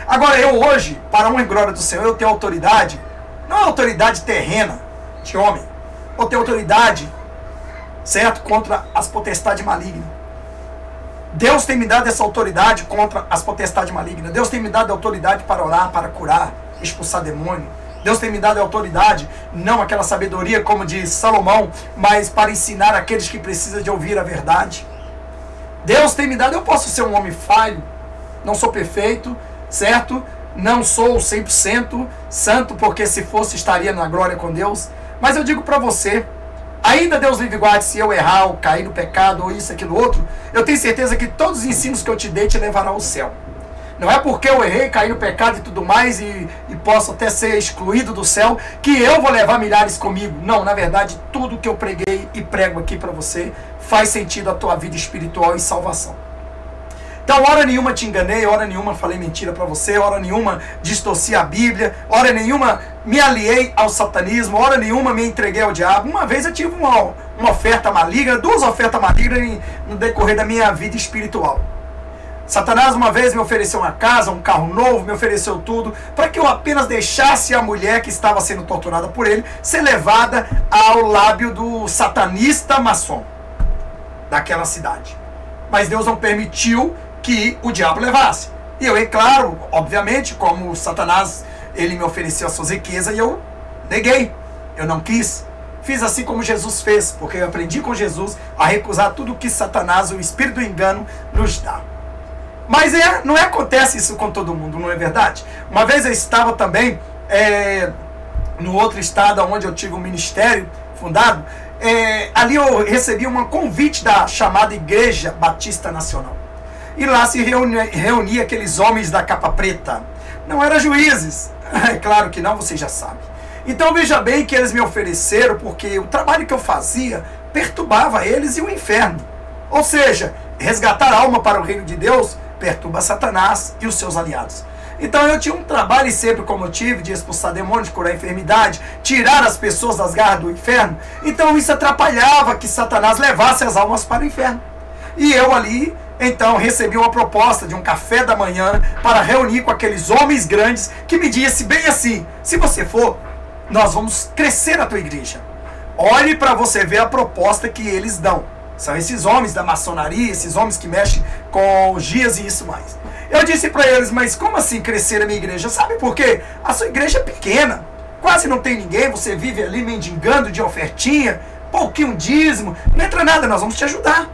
Agora eu hoje, para a honra e glória do Senhor, eu tenho autoridade, não é autoridade terrena de homem, eu tenho autoridade, certo? Contra as potestades malignas. Deus tem me dado essa autoridade contra as potestades malignas. Deus tem me dado autoridade para orar, para curar, expulsar demônio. Deus tem me dado autoridade, não aquela sabedoria como diz Salomão, mas para ensinar aqueles que precisam de ouvir a verdade. Deus tem me dado, eu posso ser um homem falho, não sou perfeito, certo? Não sou 100% santo, porque se fosse estaria na glória com Deus. Mas eu digo para você, ainda Deus livre e guarde se eu errar, ou cair no pecado, ou isso, aquilo, outro, eu tenho certeza que todos os ensinos que eu te dei te levarão ao céu. Não é porque eu errei, caí no pecado e tudo mais e posso até ser excluído do céu que eu vou levar milhares comigo. Não, na verdade, tudo que eu preguei e prego aqui para você faz sentido a tua vida espiritual e salvação. Então, hora nenhuma te enganei, hora nenhuma falei mentira para você, hora nenhuma distorci a Bíblia, hora nenhuma me aliei ao satanismo, hora nenhuma me entreguei ao diabo. Uma vez eu tive uma oferta maligna, 2 ofertas malignas no decorrer da minha vida espiritual. Satanás uma vez me ofereceu uma casa, um carro novo, me ofereceu tudo, para que eu apenas deixasse a mulher que estava sendo torturada por ele ser levada ao lábio do satanista maçom daquela cidade. Mas Deus não permitiu que o diabo levasse. E eu, é claro, obviamente, como Satanás, ele me ofereceu as suas riquezas e eu neguei, eu não quis. Fiz assim como Jesus fez, porque eu aprendi com Jesus a recusar tudo que Satanás, o espírito do engano, nos dá. Mas não acontece isso com todo mundo, não é verdade? Uma vez eu estava também no outro estado onde eu tive um ministério fundado, ali eu recebi um convite da chamada Igreja Batista Nacional. E lá se reunia aqueles homens da capa preta. Não eram juízes. É claro que não, vocês já sabem. Então veja bem que eles me ofereceram, porque o trabalho que eu fazia perturbava eles e o inferno. Ou seja, resgatar alma para o reino de Deus perturba Satanás e os seus aliados. Então eu tinha um trabalho, e sempre como eu tive, de expulsar demônios, curar enfermidade, tirar as pessoas das garras do inferno. Então isso atrapalhava que Satanás levasse as almas para o inferno. E eu ali, então, recebi uma proposta de um café da manhã para reunir com aqueles homens grandes que me disse bem assim: se você for, nós vamos crescer a tua igreja. Olhe para você ver a proposta que eles dão. São esses homens da maçonaria, esses homens que mexem com dias e isso mais. Eu disse para eles: mas como assim crescer a minha igreja? Sabe por quê? A sua igreja é pequena, quase não tem ninguém, você vive ali mendigando de ofertinha, pouquinho dízimo, não entra nada, nós vamos te ajudar.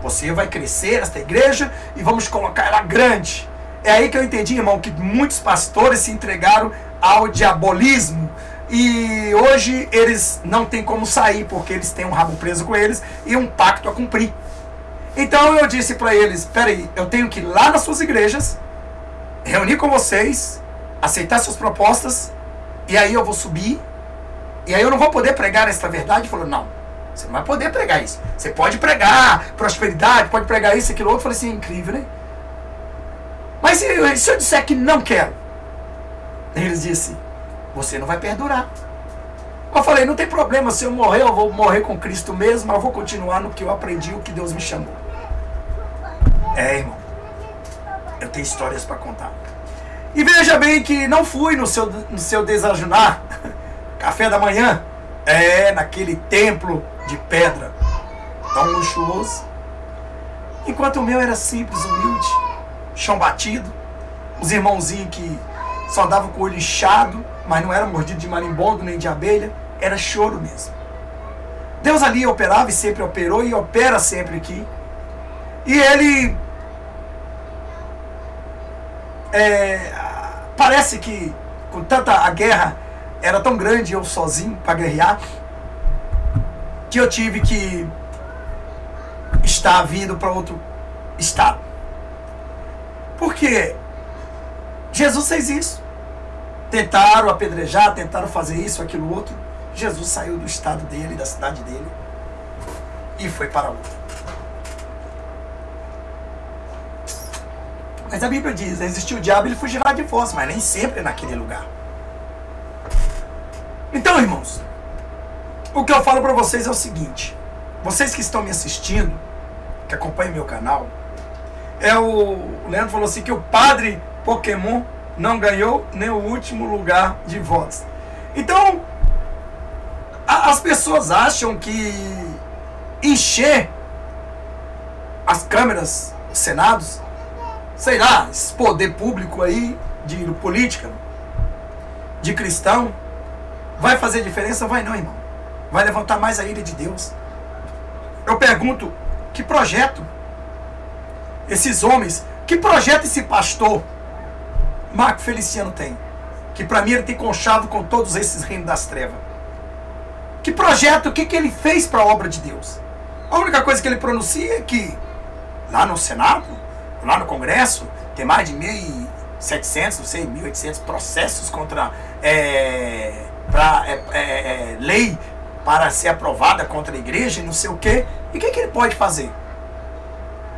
Você vai crescer esta igreja e vamos colocar ela grande. É aí que eu entendi, irmão, que muitos pastores se entregaram ao diabolismo. E hoje eles não têm como sair, porque eles têm um rabo preso com eles e um pacto a cumprir. Então eu disse para eles: peraí, eu tenho que ir lá nas suas igrejas, reunir com vocês, aceitar suas propostas, e aí eu vou subir, e aí eu não vou poder pregar esta verdade. Ele falou: não, você não vai poder pregar isso. Você pode pregar prosperidade, pode pregar isso, aquilo outro. Eu falei assim: incrível, né? Mas se eu disser que não quero? Eles disseram: você não vai perdurar. Eu falei: não tem problema, se eu morrer, eu vou morrer com Cristo mesmo, eu vou continuar no que eu aprendi, o que Deus me chamou. Irmão, eu tenho histórias para contar. E veja bem que não fui no seu desajunar, café da manhã, naquele templo de pedra, tão luxuoso. Enquanto o meu era simples, humilde, chão batido, os irmãozinhos que só davam com o olho inchado, mas não era mordido de marimbondo nem de abelha, era choro mesmo. Deus ali operava e sempre operou e opera sempre aqui. E ele parece que com tanta a guerra era tão grande, eu sozinho para guerrear, que eu tive que estar vindo para outro estado. Porque Jesus fez isso. Tentaram apedrejar, tentaram fazer isso, aquilo, outro. Jesus saiu do estado dele, da cidade dele, e foi para outro. Mas a Bíblia diz: existiu o diabo, ele fugirá de vós, mas nem sempre naquele lugar. Então, irmãos, o que eu falo para vocês é o seguinte: vocês que estão me assistindo, que acompanham meu canal, o Leandro falou assim que o padre Pokémon não ganhou nem o último lugar de votos. Então, as pessoas acham que encher as câmeras, os senados, sei lá, esse poder público aí, de política, de cristão, vai fazer diferença? Vai não, irmão. Vai levantar mais a ira de Deus. Eu pergunto: que projeto esses homens, que projeto esse pastor Marco Feliciano tem? Que para mim ele tem conchavo com todos esses reinos das trevas. Que projeto, o que ele fez para a obra de Deus? A única coisa que ele pronuncia é que lá no Senado lá no Congresso, tem mais de 1.700, não sei, 1.800 processos contra lei para ser aprovada contra a igreja e não sei o quê. E o que ele pode fazer?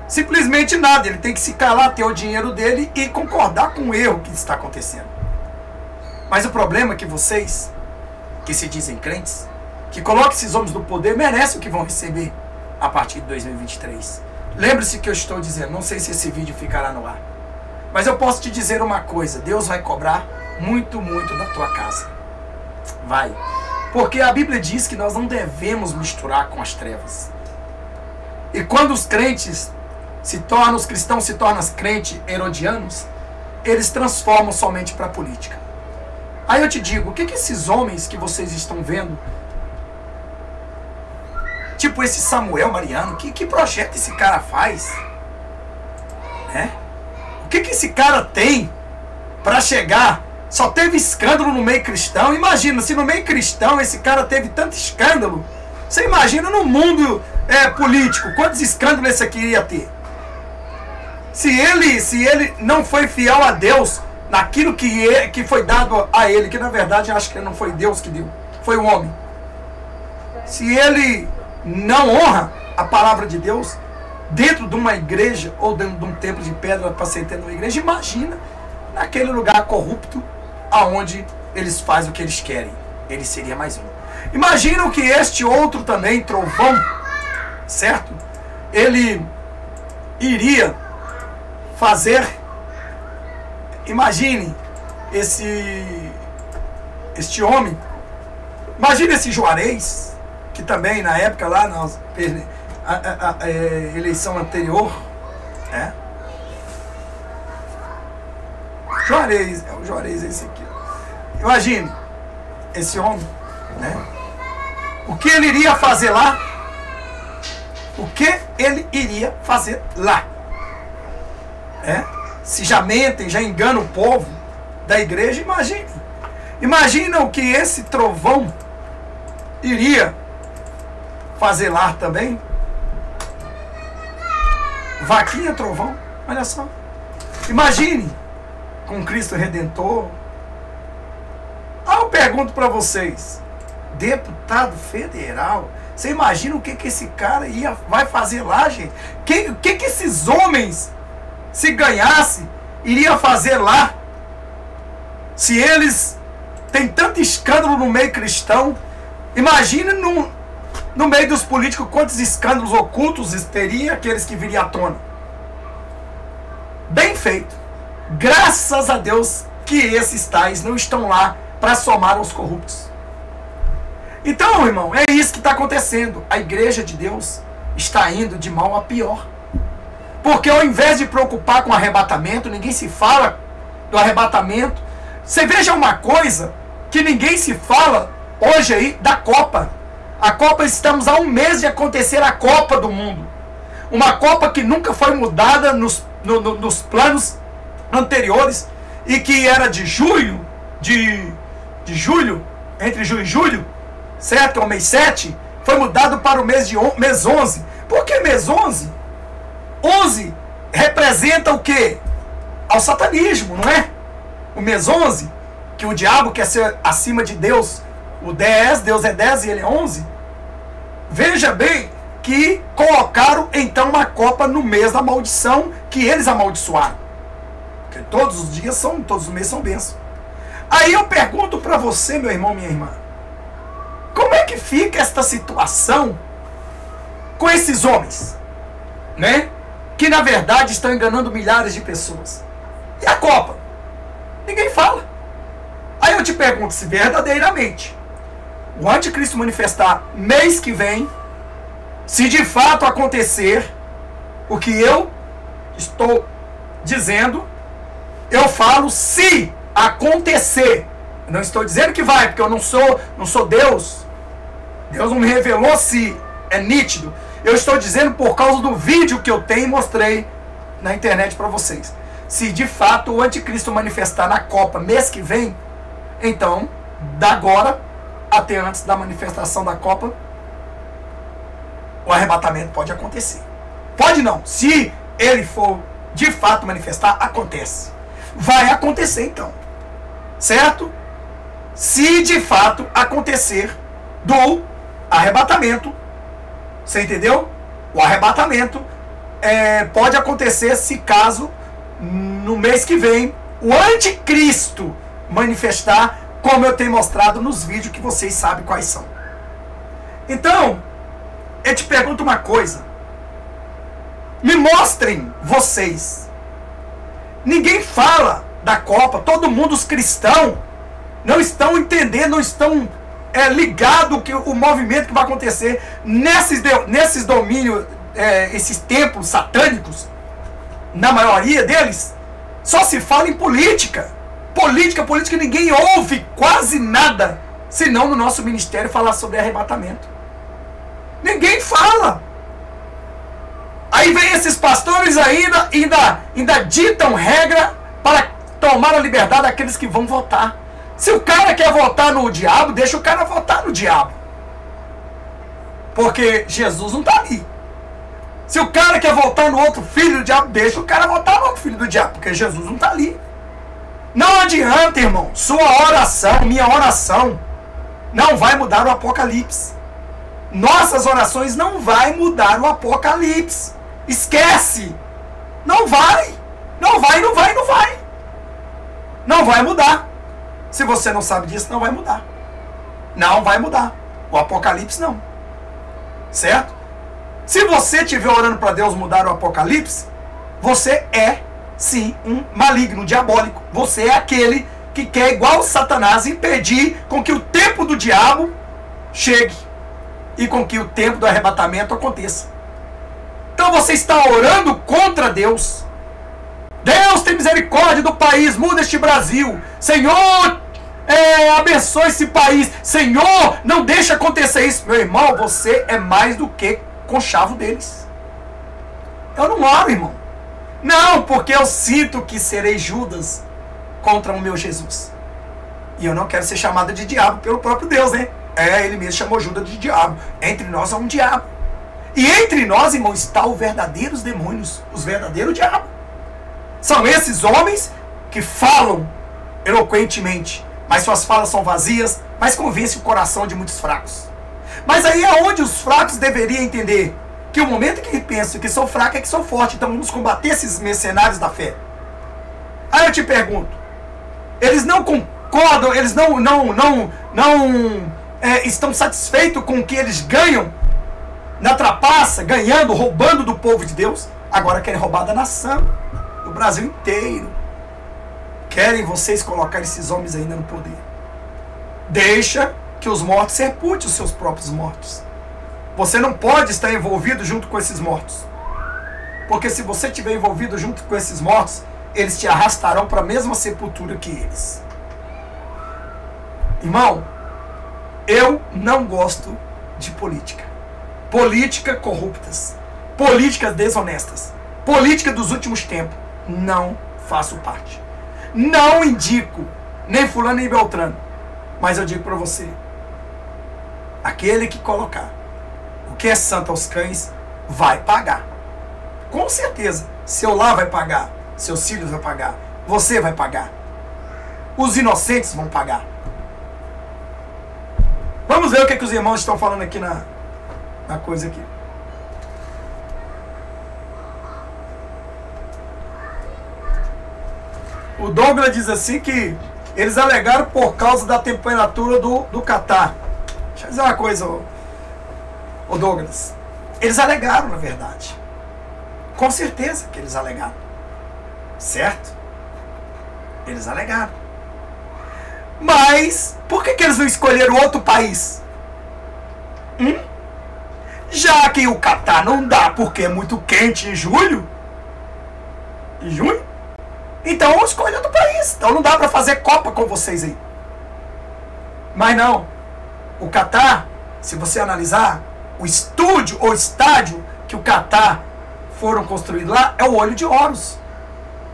Simplesmente nada. Ele tem que se calar, ter o dinheiro dele e concordar com o erro que está acontecendo. Mas o problema é que vocês, que se dizem crentes, que colocam esses homens no poder, merecem o que vão receber a partir de 2023. Lembre-se que eu estou dizendo, não sei se esse vídeo ficará no ar, mas eu posso te dizer uma coisa: Deus vai cobrar muito, muito da tua casa. Vai. Porque a Bíblia diz que nós não devemos misturar com as trevas. E quando os crentes os cristãos se tornam crentes herodianos, eles transformam somente para a política. Aí eu te digo, o que esses homens que vocês estão vendo, tipo esse Samuel Mariano, que projeto esse cara faz? O que esse cara tem para chegar? Só teve escândalo no meio cristão. Imagina, se no meio cristão esse cara teve tanto escândalo, você imagina no mundo político, quantos escândalos esse aqui ia ter? Se ele não foi fiel a Deus naquilo que foi dado a ele, que na verdade acho que não foi Deus que deu, foi o homem. Se ele não honra a palavra de Deus dentro de uma igreja ou dentro de um templo de pedra para ser tendo uma igreja, imagina naquele lugar corrupto aonde eles fazem o que eles querem. Ele seria mais um. Imaginam que este outro também, trovão, certo? Ele iria fazer, imagine este homem, imagine esse Juarez, que também na época lá, a eleição anterior, Juarez, o Juarez é esse aqui. Imagine esse homem, o que ele iria fazer lá? O que ele iria fazer lá? Se já mentem, já enganam o povo da igreja, imagina o que esse trovão iria fazer lá também. Vaquinha, trovão, olha só. Imagine com Cristo Redentor. Eu pergunto para vocês, deputado federal, você imagina o que esse cara vai fazer lá, gente? O que esses homens, se ganhasse, iria fazer lá? Se eles têm tanto escândalo no meio cristão, imagine no meio dos políticos quantos escândalos ocultos teria aqueles que viriam à tona. Bem feito. Graças a Deus que esses tais não estão lá para somar aos corruptos. Então, irmão, é isso que está acontecendo. A igreja de Deus está indo de mal a pior. Porque ao invés de preocupar com o arrebatamento, ninguém se fala do arrebatamento. Você veja uma coisa que ninguém se fala hoje aí da Copa. A Copa, estamos há um mês de acontecer a Copa do Mundo. Uma Copa que nunca foi mudada nos planos anteriores e que era de julho, entre julho e julho, certo? O mês 7, foi mudado para o mês 11. Por que mês 11? 11 representa o quê? Ao satanismo, não é? O mês 11, que o diabo quer ser acima de Deus. O 10, Deus é 10 e ele é 11. Veja bem que colocaram então uma Copa no mês da maldição, que eles amaldiçoaram. Porque todos os meses são bênçãos. Aí eu pergunto para você, meu irmão, minha irmã, como é que fica esta situação com esses homens, que na verdade estão enganando milhares de pessoas? E a Copa? Ninguém fala. Aí eu te pergunto, se verdadeiramente o anticristo manifestar mês que vem, se de fato acontecer o que eu estou dizendo, eu falo se acontecer. Eu não estou dizendo que vai, porque eu não sou Deus. Deus não me revelou se é nítido. Eu estou dizendo por causa do vídeo que eu tenho e mostrei na internet para vocês. Se de fato o anticristo manifestar na Copa mês que vem, então, da agora até antes da manifestação da Copa, o arrebatamento pode acontecer. Pode não. Se ele for de fato manifestar, acontece. Vai acontecer então. Certo? Se de fato acontecer do arrebatamento. Você entendeu? O arrebatamento pode acontecer se caso no mês que vem o anticristo manifestar, como eu tenho mostrado nos vídeos que vocês sabem quais são. Então, eu te pergunto uma coisa. Me mostrem vocês. Ninguém fala da Copa, todo mundo, os cristãos, não estão entendendo, não estão ligados que o movimento que vai acontecer nesses domínios, esses templos satânicos, na maioria deles, só se fala em política. Política, ninguém ouve quase nada, senão no nosso ministério falar sobre arrebatamento. Ninguém fala. Aí vem esses pastores ainda ditam regra para tomar a liberdade daqueles que vão votar. Se o cara quer votar no diabo, deixa o cara votar no diabo. Porque Jesus não está ali. Se o cara quer votar no outro filho do diabo, deixa o cara votar no outro filho do diabo, porque Jesus não está ali. Não adianta, irmão. Sua oração, minha oração, não vai mudar o Apocalipse. Nossas orações não vai mudar o Apocalipse. Esquece. Não vai. Não vai. Não vai mudar. Se você não sabe disso, não vai mudar. Não vai mudar. O Apocalipse não. Certo? Se você estiver orando para Deus mudar o Apocalipse, você é, sim, um maligno, diabólico. Você é aquele que quer, igual Satanás, impedir com que o tempo do diabo chegue e com que o tempo do arrebatamento aconteça. Então você está orando contra Deus. Deus, tem misericórdia do país, muda este Brasil. Senhor, abençoe esse país. Senhor, não deixe acontecer isso. Meu irmão, você é mais do que conchavo deles. Eu não oro, irmão. Não, porque eu sinto que serei Judas contra o meu Jesus. E eu não quero ser chamado de diabo pelo próprio Deus, né? Ele mesmo chamou Judas de diabo. Entre nós há um diabo. E entre nós, irmão, está os verdadeiros demônios, os verdadeiros diabos. São esses homens que falam eloquentemente, mas suas falas são vazias, mas convencem o coração de muitos fracos. Mas aí é onde os fracos deveriam entender que o momento que pensam que sou fraco é que sou forte. Então vamos combater esses mercenários da fé. Aí eu te pergunto, eles não concordam, eles não estão satisfeitos com o que eles ganham na trapaça, ganhando, roubando do povo de Deus? Agora querem roubar da nação, do Brasil inteiro. Querem vocês colocar esses homens ainda no poder. Deixa que os mortos sepultem os seus próprios mortos. Você não pode estar envolvido junto com esses mortos. Porque se você estiver envolvido junto com esses mortos, eles te arrastarão para a mesma sepultura que eles. Irmão, eu não gosto de política. Política corruptas. Políticas desonestas. Política dos últimos tempos. Não faço parte. Não indico nem fulano nem beltrano. Mas eu digo para você, aquele que colocar o que é santo aos cães vai pagar. Com certeza. Seu lar vai pagar. Seus filhos vão pagar. Você vai pagar. Os inocentes vão pagar. Vamos ver o que os irmãos estão falando aqui na coisa aqui. O Douglas diz assim que eles alegaram por causa da temperatura do Catar. Deixa eu dizer uma coisa, ô Douglas. Eles alegaram, na verdade. Com certeza que eles alegaram. Certo? Eles alegaram. Mas, por que eles não escolheram outro país? Já que o Catar não dá, porque é muito quente em julho. Em junho? Então escolha outro país. Então não dá para fazer Copa com vocês aí. Mas não. O Catar, se você analisar, o estúdio ou estádio que o Catar foram construídos lá é o Olho de Horus.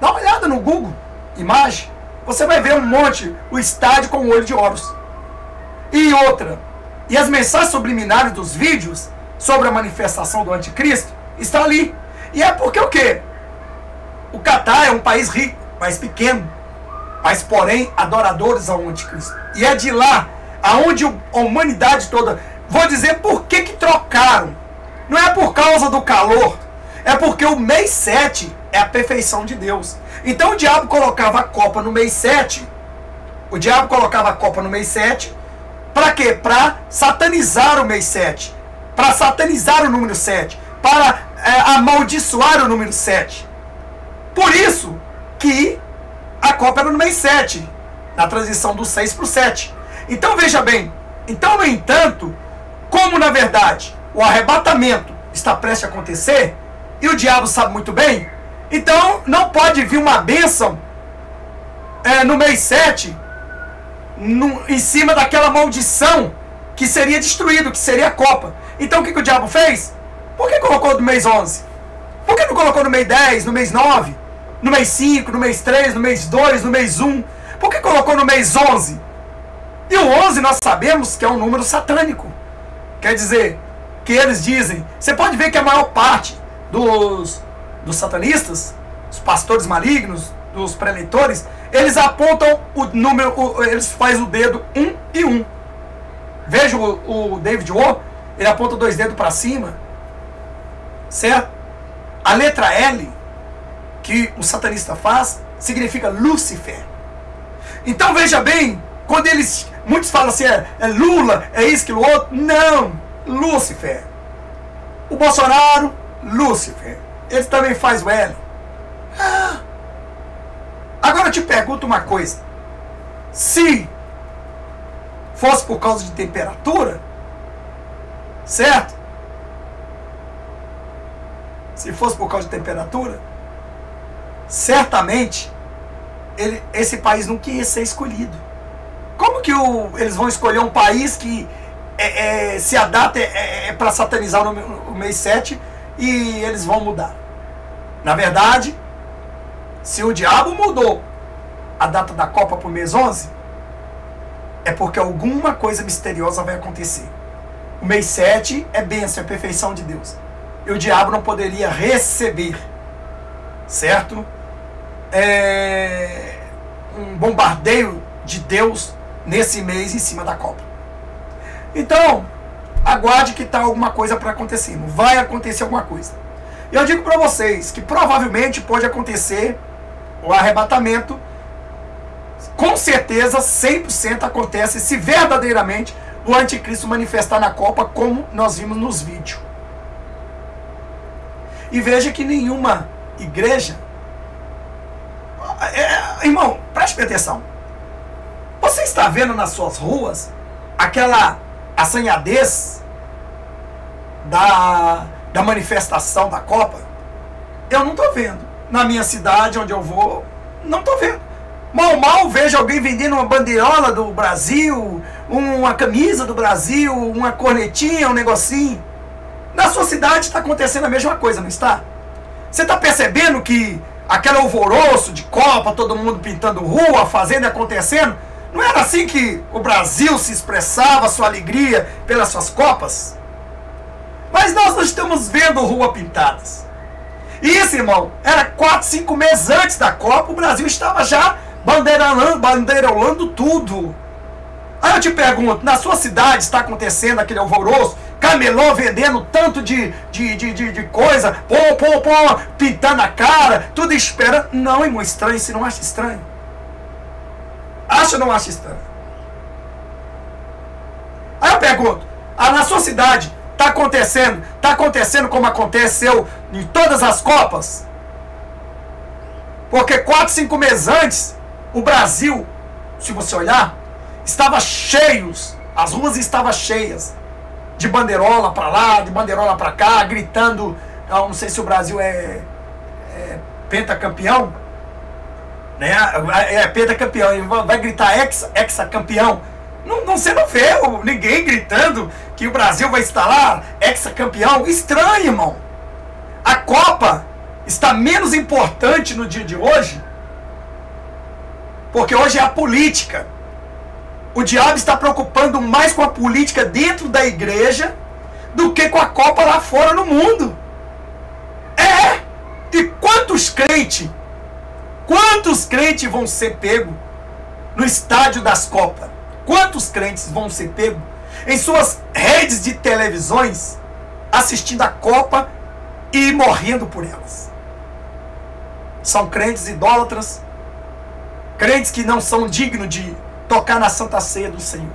Dá uma olhada no Google, imagem. Você vai ver um monte, o estádio com o Olho de Horus. E outra. E as mensagens subliminares dos vídeos sobre a manifestação do anticristo estão ali. E é porque o quê? O Catar é um país rico, mas pequeno, mas porém adoradores ao anticristo. E é de lá aonde a humanidade toda... Vou dizer por que trocaram. Não é por causa do calor, é porque o mês 7 é a perfeição de Deus. Então o diabo colocava a copa no mês 7. O diabo colocava a copa no mês 7. Para quê? Para satanizar o mês 7. Para satanizar o número 7. Para amaldiçoar o número 7. Por isso que a copa era no mês 7. Na transição do 6 para o 7. Então veja bem. Então, no entanto, como na verdade o arrebatamento está prestes a acontecer, e o diabo sabe muito bem, então não pode vir uma bênção no mês 7 em cima daquela maldição que seria destruído, que seria a copa. Então o que o diabo fez? Por que colocou no mês 11? Por que não colocou no mês 10, no mês 9, no mês 5, no mês 3, no mês 2, no mês 1? Por que colocou no mês 11? E o 11 nós sabemos que é um número satânico. Quer dizer, que eles dizem... Você pode ver que a maior parte dos satanistas, os pastores malignos, dos preleitores, eles apontam o número, eles fazem o dedo 1 e 1. Veja o David O, ele aponta 2 dedos para cima, certo? A letra L, que o satanista faz, significa Lúcifer. Então veja bem, quando eles, muitos falam assim, é Lula, é isso, aquilo outro. Não, Lúcifer. O Bolsonaro, Lúcifer. Ele também faz o L. Agora eu te pergunto uma coisa. Se fosse por causa de temperatura, certo? Se fosse por causa de temperatura, certamente esse país não queria ser escolhido. Como que eles vão escolher um país que se a data é para satanizar o mês 7 e eles vão mudar? Na verdade, se o diabo mudou a data da Copa para o mês 11, é porque alguma coisa misteriosa vai acontecer. O mês 7 é bênção, é perfeição de Deus. E o diabo não poderia receber, certo? Um bombardeio de Deus nesse mês em cima da Copa. Então, aguarde que está alguma coisa para acontecer. Vai acontecer alguma coisa. E eu digo para vocês que provavelmente pode acontecer o arrebatamento. Com certeza, 100% acontece se verdadeiramente o anticristo manifestar na Copa, como nós vimos nos vídeos. E veja que nenhuma igreja... Irmão, preste atenção. Você está vendo nas suas ruas aquela assanhadez da manifestação da Copa? Eu não estou vendo. Na minha cidade, onde eu vou, não estou vendo. Mal vejo alguém vendendo uma bandeirola do Brasil, uma camisa do Brasil, uma cornetinha, um negocinho. Na sua cidade está acontecendo a mesma coisa, não está? Você está percebendo que aquele alvoroço de Copa, todo mundo pintando rua, fazendo e acontecendo, não era assim que o Brasil se expressava sua alegria pelas suas Copas? Mas nós não estamos vendo rua pintadas. E isso, irmão, era 4, 5 meses antes da Copa, o Brasil estava já bandeirolando tudo. Aí eu te pergunto, na sua cidade está acontecendo aquele alvoroço? Camelô vendendo tanto de coisa, pintando a cara, tudo esperando. Não, irmão, estranho, você não acha estranho? Acha ou não acha estranho? Aí eu pergunto, na sua cidade está acontecendo como aconteceu em todas as Copas? Porque 4, 5 meses antes, o Brasil, se você olhar, estava cheios, as ruas estavam cheias de bandeirola para lá, de bandeirola para cá, gritando, não sei se o Brasil é pentacampeão, né? É pentacampeão, ele vai gritar hexacampeão. Você não vê ninguém gritando que o Brasil vai estar lá, hexacampeão. Estranho, irmão. A Copa está menos importante no dia de hoje, porque hoje é a política. O diabo está preocupando mais com a política dentro da igreja do que com a Copa lá fora no mundo. E quanto Quantos crentes vão ser pegos no estádio das Copas? Quantos crentes vão ser pegos em suas redes de televisões assistindo a Copa e morrendo por elas? São crentes idólatras, crentes que não são dignos de tocar na Santa Ceia do Senhor.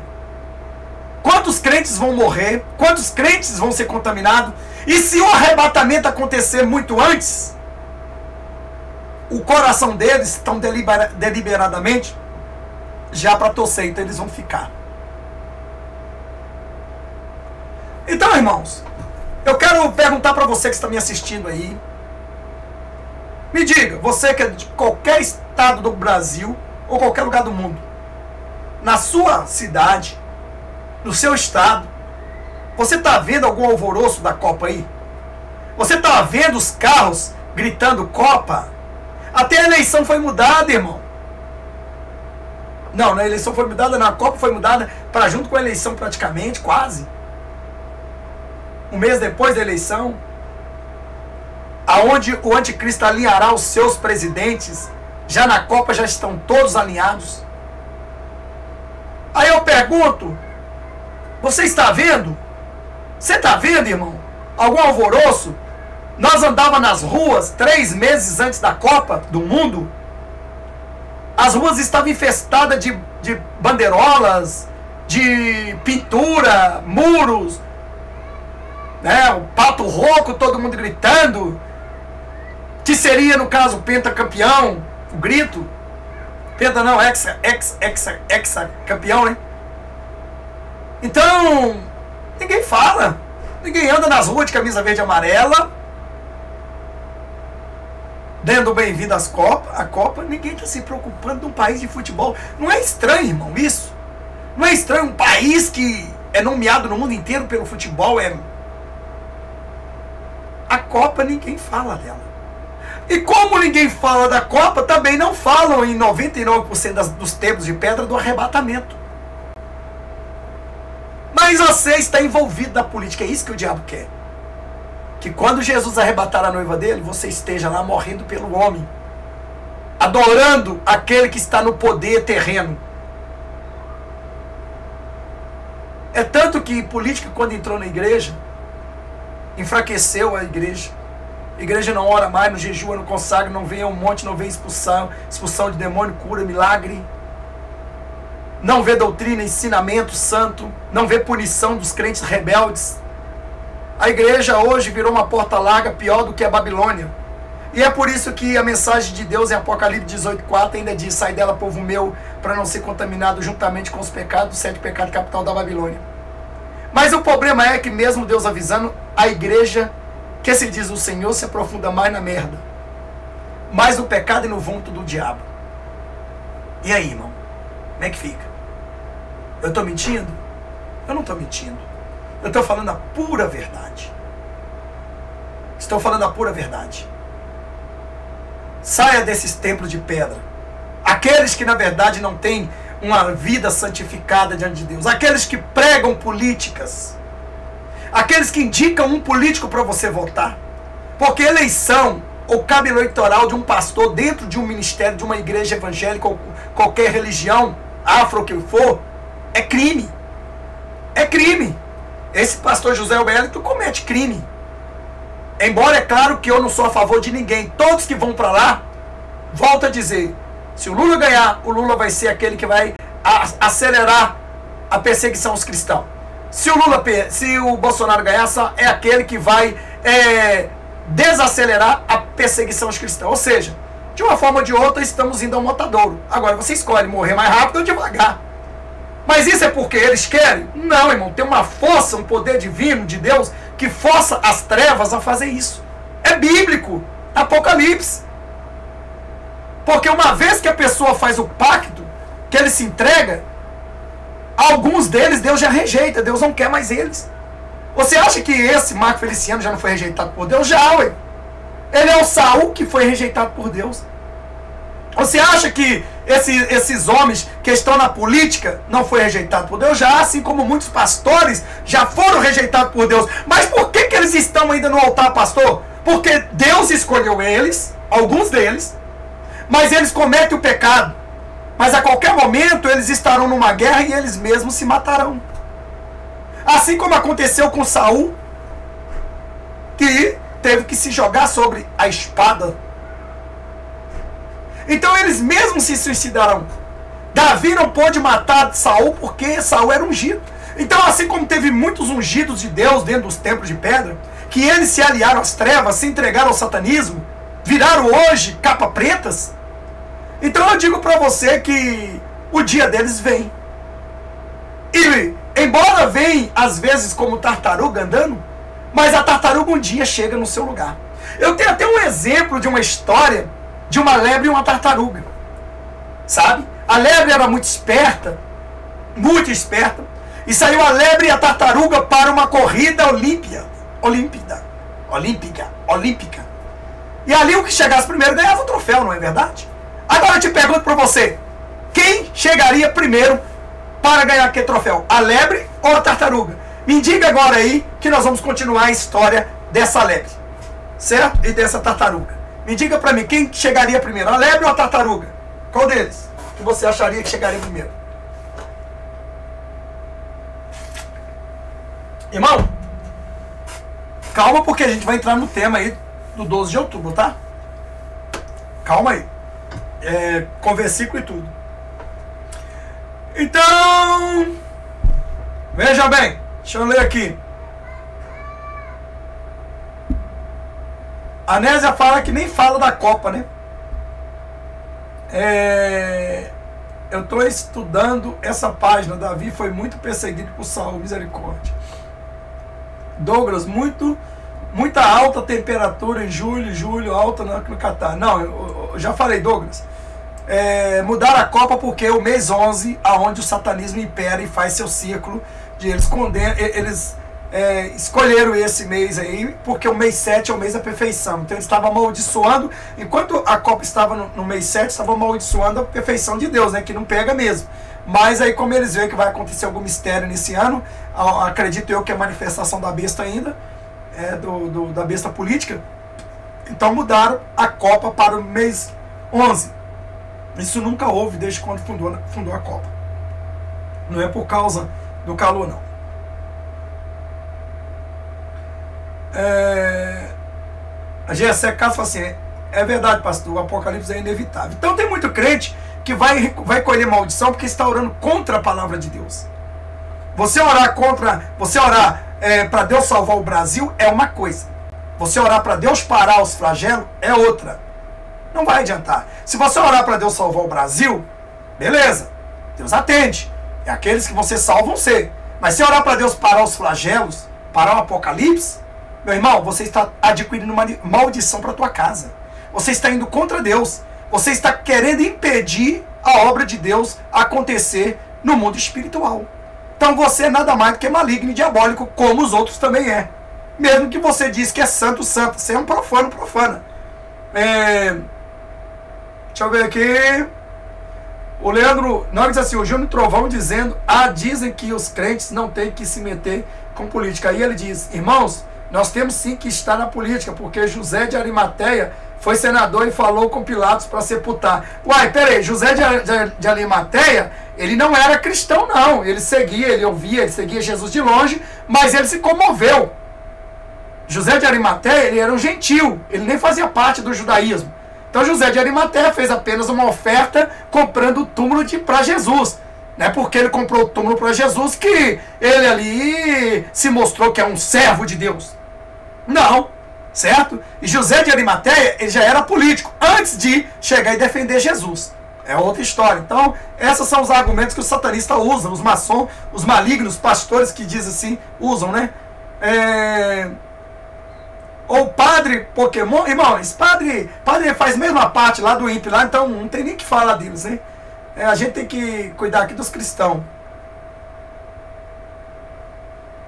Quantos crentes vão morrer? Quantos crentes vão ser contaminados? E se o arrebatamento acontecer muito antes, o coração deles estão deliberadamente já para torcer, então eles vão ficar. Então, irmãos, eu quero perguntar para você que está me assistindo aí. Me diga, você que é de qualquer estado do Brasil ou qualquer lugar do mundo, na sua cidade, no seu estado, você está vendo algum alvoroço da Copa aí? Você está vendo os carros gritando Copa? Até a eleição foi mudada, irmão. Não, a eleição foi mudada, na Copa foi mudada para junto com a eleição praticamente, quase. Um mês depois da eleição, aonde o anticristo alinhará os seus presidentes, já na Copa já estão todos alinhados. Aí eu pergunto, você está vendo? Você está vendo, irmão? Algum alvoroço? Nós andávamos nas ruas 3 meses antes da Copa do Mundo. As ruas estavam infestadas de bandeirolas, de pintura, muros, né? O pato rouco, todo mundo gritando. Que seria, no caso, o pentacampeão, o grito. Penta não, campeão, né? Então, ninguém fala. Ninguém anda nas ruas de camisa verde e amarela, dando bem-vindo às Copas, a Copa. Ninguém está se preocupando num país de futebol. Não é estranho, irmão, isso? Não é estranho um país que é nomeado no mundo inteiro pelo futebol? A Copa ninguém fala dela. E como ninguém fala da Copa, também não falam em 99% dos templos de pedra do arrebatamento. Mas você está envolvido na política, é isso que o diabo quer. Que quando Jesus arrebatar a noiva dele, você esteja lá morrendo pelo homem, adorando aquele que está no poder terreno. É tanto que política, quando entrou na igreja, enfraqueceu a igreja. A igreja não ora mais, não jejua, não consagra, não vem um monte, não vem expulsão de demônio, cura, milagre. Não vê doutrina, ensinamento santo, não vê punição dos crentes rebeldes. A igreja hoje virou uma porta larga pior do que a Babilônia. E é por isso que a mensagem de Deus em Apocalipse 18:4 ainda diz: sai dela, povo meu, para não ser contaminado juntamente com os pecados, 7 pecados capital da Babilônia. Mas o problema é que mesmo Deus avisando, a igreja, que se diz o Senhor, se aprofunda mais na merda, mais no pecado e no vômito do diabo. E aí, irmão? Como é que fica? Eu estou mentindo? Eu não estou mentindo. Eu estou falando a pura verdade. Estou falando a pura verdade. Saia desses templos de pedra. Aqueles que na verdade não têm uma vida santificada diante de Deus. Aqueles que pregam políticas. Aqueles que indicam um político para você votar. Porque eleição ou cabo eleitoral de um pastor dentro de um ministério, de uma igreja evangélica ou qualquer religião, afro que for, é crime. É crime. Esse pastor José Wellington comete crime. Embora é claro que eu não sou a favor de ninguém. Todos que vão para lá, volto a dizer, se o Lula ganhar, o Lula vai ser aquele que vai acelerar a perseguição aos cristãos. Se o Bolsonaro ganhar, é aquele que vai desacelerar a perseguição aos cristãos. Ou seja, de uma forma ou de outra, estamos indo ao matadouro. Agora, você escolhe morrer mais rápido ou devagar. Mas isso é porque eles querem? Não, irmão. Tem uma força, um poder divino de Deus que força as trevas a fazer isso. É bíblico. Apocalipse. Porque uma vez que a pessoa faz o pacto, que ele se entrega, alguns deles Deus já rejeita. Deus não quer mais eles. Você acha que esse Marco Feliciano já não foi rejeitado por Deus? Já, ué. Ele é o Saul que foi rejeitado por Deus. Você acha que esses homens que estão na política não foi rejeitado por Deus? Já, assim como muitos pastores já foram rejeitados por Deus. Mas por que eles estão ainda no altar, pastor? Porque Deus escolheu eles, alguns deles, mas eles cometem o pecado. Mas a qualquer momento eles estarão numa guerra e eles mesmos se matarão. Assim como aconteceu com Saul, que teve que se jogar sobre a espada. Então eles mesmos se suicidarão. Davi não pôde matar Saul porque Saul era ungido. Então, assim como teve muitos ungidos de Deus dentro dos templos de pedra, que eles se aliaram às trevas, se entregaram ao satanismo, viraram hoje capa pretas. Então eu digo para você que o dia deles vem. E embora venha às vezes como tartaruga andando, mas a tartaruga um dia chega no seu lugar. Eu tenho até um exemplo de uma história de uma lebre e uma tartaruga. Sabe? A lebre era muito esperta, e saiu a lebre e a tartaruga para uma corrida olímpica. E ali o que chegasse primeiro ganhava o troféu, não é verdade? Agora eu te pergunto para você, quem chegaria primeiro para ganhar aquele troféu? A lebre ou a tartaruga? Me diga agora aí que nós vamos continuar a história dessa lebre, certo? E dessa tartaruga. Me diga para mim, quem chegaria primeiro? A lebre ou a tartaruga? Qual deles que você acharia que chegaria primeiro? Irmão, calma porque a gente vai entrar no tema aí do 12 de outubro, tá? Calma aí. Com versículo e tudo. Então, veja bem, deixa eu ler aqui. A Nésia fala que nem fala da Copa, né? Eu estou estudando essa página. Davi foi muito perseguido por Saul, misericórdia. Douglas, muita alta temperatura em julho alta no Catar. Não, eu já falei, Douglas. Mudaram a Copa porque o mês 11, aonde o satanismo impera e faz seu ciclo, eles escolheram esse mês aí, porque o mês 7 é o mês da perfeição. Então eles estavam amaldiçoando, enquanto a Copa estava no mês 7, estavam amaldiçoando a perfeição de Deus, né, que não pega mesmo. Mas aí, como eles veem que vai acontecer algum mistério nesse ano, acredito eu que é manifestação da besta ainda, da besta política, então mudaram a Copa para o mês 11. Isso nunca houve desde quando fundou a Copa. Não é por causa do calor, não. A GSE Caso fala assim, é verdade, pastor, o apocalipse é inevitável. Então tem muito crente que vai colher maldição porque está orando contra a palavra de Deus. Você orar para Deus salvar o Brasil é uma coisa. Você orar para Deus parar os flagelos é outra. Não vai adiantar. Se você orar para Deus salvar o Brasil, beleza, Deus atende. É aqueles que você salva vão ser. Mas se orar para Deus parar os flagelos, parar o apocalipse, meu irmão, você está adquirindo uma maldição para a tua casa. Você está indo contra Deus. Você está querendo impedir a obra de Deus acontecer no mundo espiritual. Então você é nada mais do que maligno e diabólico, como os outros também é. Mesmo que você diz que é santo, você é um profana. Deixa eu ver aqui. O Leandro Nogues diz assim, o Júnior Trovão dizendo, dizem que os crentes não têm que se meter com política. Aí ele diz, irmãos, nós temos sim que estar na política, porque José de Arimateia foi senador e falou com Pilatos para sepultar. Uai, peraí, José de Arimateia, ele não era cristão não, ele seguia Jesus de longe, mas ele se comoveu. José de Arimateia, ele era um gentil, ele nem fazia parte do judaísmo. Então José de Arimateia fez apenas uma oferta comprando o túmulo para Jesus. Não é porque ele comprou o túmulo para Jesus que ele ali se mostrou que é um servo de Deus. Não, certo? E José de Arimateia, ele já era político, antes de chegar e defender Jesus. É outra história. Então, esses são os argumentos que os satanistas usam, os maçons, os malignos, pastores que dizem assim, usam, né? Ou padre Pokémon, irmão, esse padre faz mesma parte lá do ímpio, lá, então não tem nem que falar deles, né? A gente tem que cuidar aqui dos cristãos.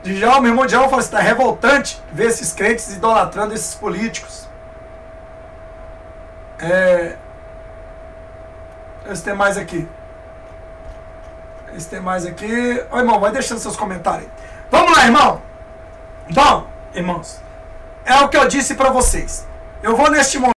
Djalma, irmão Djalma, fala assim, tá revoltante ver esses crentes idolatrando esses políticos. Esse tem mais aqui. Ô, irmão, vai deixando seus comentários aí. Vamos lá, irmão. Então, irmãos, é o que eu disse para vocês. Eu vou neste momento